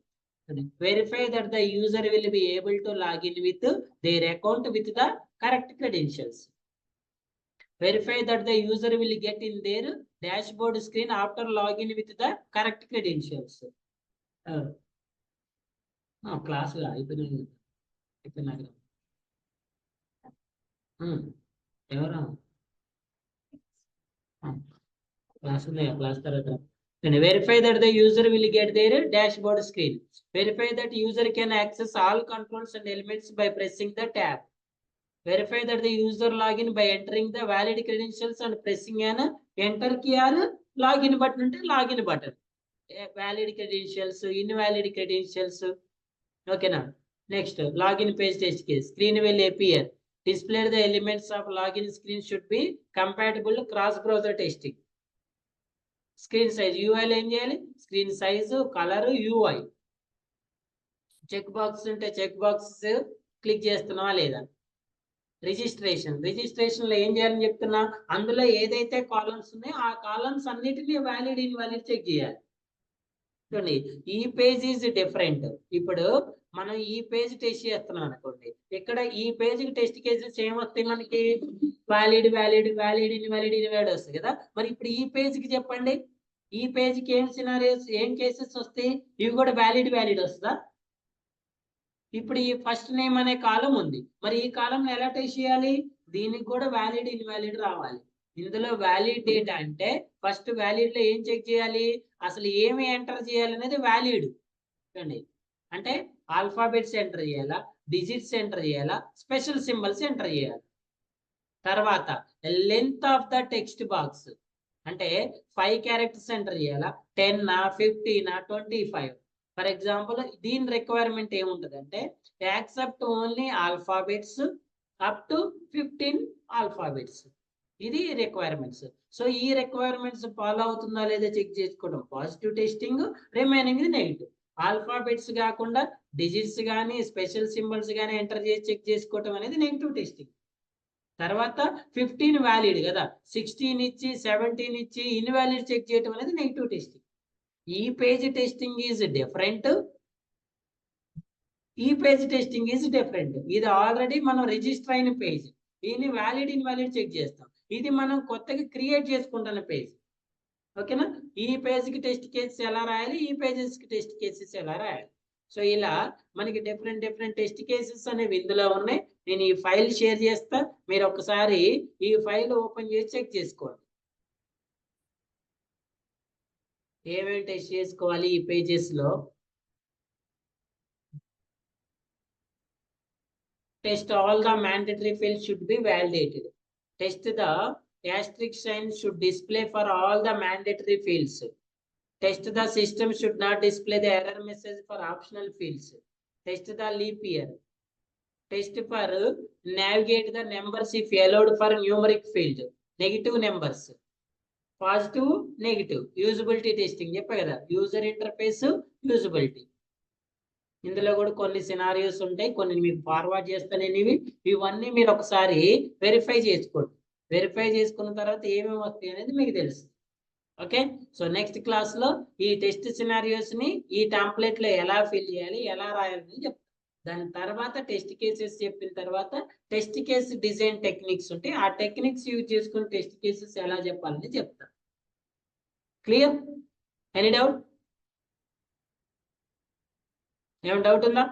S1: Verify that the user will be able to log in with their account with the correct credentials. Verify that the user will get in their dashboard screen after login with the correct credentials. Class class and verify that the user will get their dashboard screen. Verify that user can access all controls and elements by pressing the tab. Verify that the user login by entering the valid credentials and pressing an enter key or login button. Login button. Valid credentials, invalid credentials. Okay now. Next, login page test case. Screen will appear. Display the elements of login screen should be compatible cross-browser testing. Screen size, UI ఏం చేయాలి? Screen size, colour, UI. Check box ఉంటే check box click చేస్తున్నావా లేదా? Registration లో ఏం చేయాలని చెప్తున్నా? అందులో ఏదైతే కాలమ్స్ ఉన్నాయో ఆ కాలమ్స్ అన్నిటినీ వ్యాలిడ్ ఇన్వాలిడ్ చెక్ చేయాలి. చూడండి, ఈ పేజ్ ఈజ్ డిఫరెంట్. ఇప్పుడు మనం ఈ పేజ్ టెస్ట్ చేస్తున్నాం అనుకోండి, ఇక్కడ ఈ పేజ్ టెస్ట్ కేసెస్ ఏమొస్తాయి మనకి? Valid valid valid invalid invalid వస్తాయి కదా. మరి ఇప్పుడు ఈ పేజ్ కి చెప్పండి, ఈ పేజ్ కి ఏం సినారియోస్, ఏం కేసెస్ వస్తాయి? ఇవి కూడా వ్యాలిడ్ వ్యాలిడ్ వస్తుందా? ఇప్పుడు ఈ ఫస్ట్ నేమ్ అనే కాలం ఉంది, మరి ఈ కాలం ఎలా టెస్ట్ చేయాలి? దీనికి కూడా వ్యాలిడ్ ఇన్వాలిడ్ రావాలి. ఇందులో వ్యాలిడ్ డేటా అంటే ఫస్ట్ వ్యాలిడ్ లో ఏం చెక్ చేయాలి? అసలు ఏమి ఎంటర్ చేయాలి అనేది వ్యాలిడ్. చూడండి, అంటే ఆల్ఫాబెట్స్ ఎంటర్ చేయాలా, డిజిట్స్ ఎంటర్ చేయాలా, స్పెషల్ సింబల్స్ ఎంటర్ చేయాలి. తర్వాత length of the text box అంటే 5 క్యారెక్టర్స్ ఎంటర్ చేయాలా, 10, 15, 25. ఫర్ ఎగ్జాంపుల్ దీని రిక్వైర్మెంట్ ఏముంటది అంటే accept only alphabets up to 15 alphabets. ఇది రిక్వైర్మెంట్స్. సో ఈ రిక్వైర్మెంట్స్ ఫాలో అవుతుందా లేదా చెక్ చేసుకోవడం positive testing, remaining negative. Alphabets కాకుండా డిజిట్స్ కానీ స్పెషల్ సింబల్స్ కానీ ఎంటర్ చేసి చెక్ చేసుకోవడం అనేది నెగిటివ్ టెస్టింగ్. తర్వాత 15 వ్యాలిడ్ కదా, 16 ఇచ్చి 17 ఇచ్చి ఇన్వాలిడ్ చెక్ చేయడం అనేది నెగిటివ్ టెస్టింగ్. ఈ పేజ్ టెస్టింగ్ ఈజ్ డిఫరెంట్, ఈ పేజ్ టెస్టింగ్ ఈజ్ డిఫరెంట్. ఇది ఆల్రెడీ మనం రిజిస్టర్ అయిన పేజ్, దీన్ని వ్యాలిడ్ ఇన్వాలిడ్ చెక్ చేస్తాం. ఇది మనం కొత్తగా క్రియేట్ చేసుకుంటున్న పేజ్. ఓకేనా, ఈ పేజ్కి టెస్ట్ కేసెస్ ఎలా రాయాలి, ఈ పేజెస్కి టెస్ట్ కేసెస్ ఎలా రాయాలి. సో ఇలా మనకి డిఫరెంట్ టెస్ట్ కేసెస్ అనేవి ఇందులో ఉన్నాయి. నేను ఈ ఫైల్ షేర్ చేస్తా, మీరు ఒకసారి ఈ ఫైల్ ఓపెన్ చేసి చెక్ చేసుకోండి ఏమేమి టెస్ట్ చేసుకోవాలి ఈ పేజెస్ లో. Test all the mandatory fields should be validated. Test the asterisk sign should display for all the mandatory fields. Test the system should not display the error message for optional fields. Test the leap year. Test for navigate the numbers if allowed for numeric field. Negative numbers. Positive, negative. Usability testing. చెప్పా కదా, user interface, usability. ఇందులో కూడా కొన్ని scenarios ఉంటాయి, కొన్ని మీకు forward చేస్తాను. ఇవన్నీ మీరు ఒకసారి వెరిఫై చేసుకోండి. వెరిఫై చేసుకున్న తర్వాత ఏమేమి వస్తాయి అనేది మీకు తెలుసు. ఓకే, సో నెక్స్ట్ క్లాస్ లో ఈ టెస్ట్ సినారియోస్ ని ఈ టెంప్లెట్ లో ఎలా ఫిల్ చేయాలి, ఎలా రాయాలని చెప్తాను. దాని తర్వాత టెస్ట్ కేసెస్ చెప్పిన తర్వాత టెస్ట్ కేసు డిజైన్ టెక్నిక్స్ ఉంటాయి, ఆ టెక్నిక్స్ యూజ్ చేసుకుని టెస్ట్ కేసెస్ ఎలా చెప్పాలని చెప్తాను. క్లియర్? Any doubt? ఏమైనా డౌట్ ఉందా?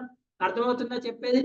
S1: అర్థమవుతుందా చెప్పేది?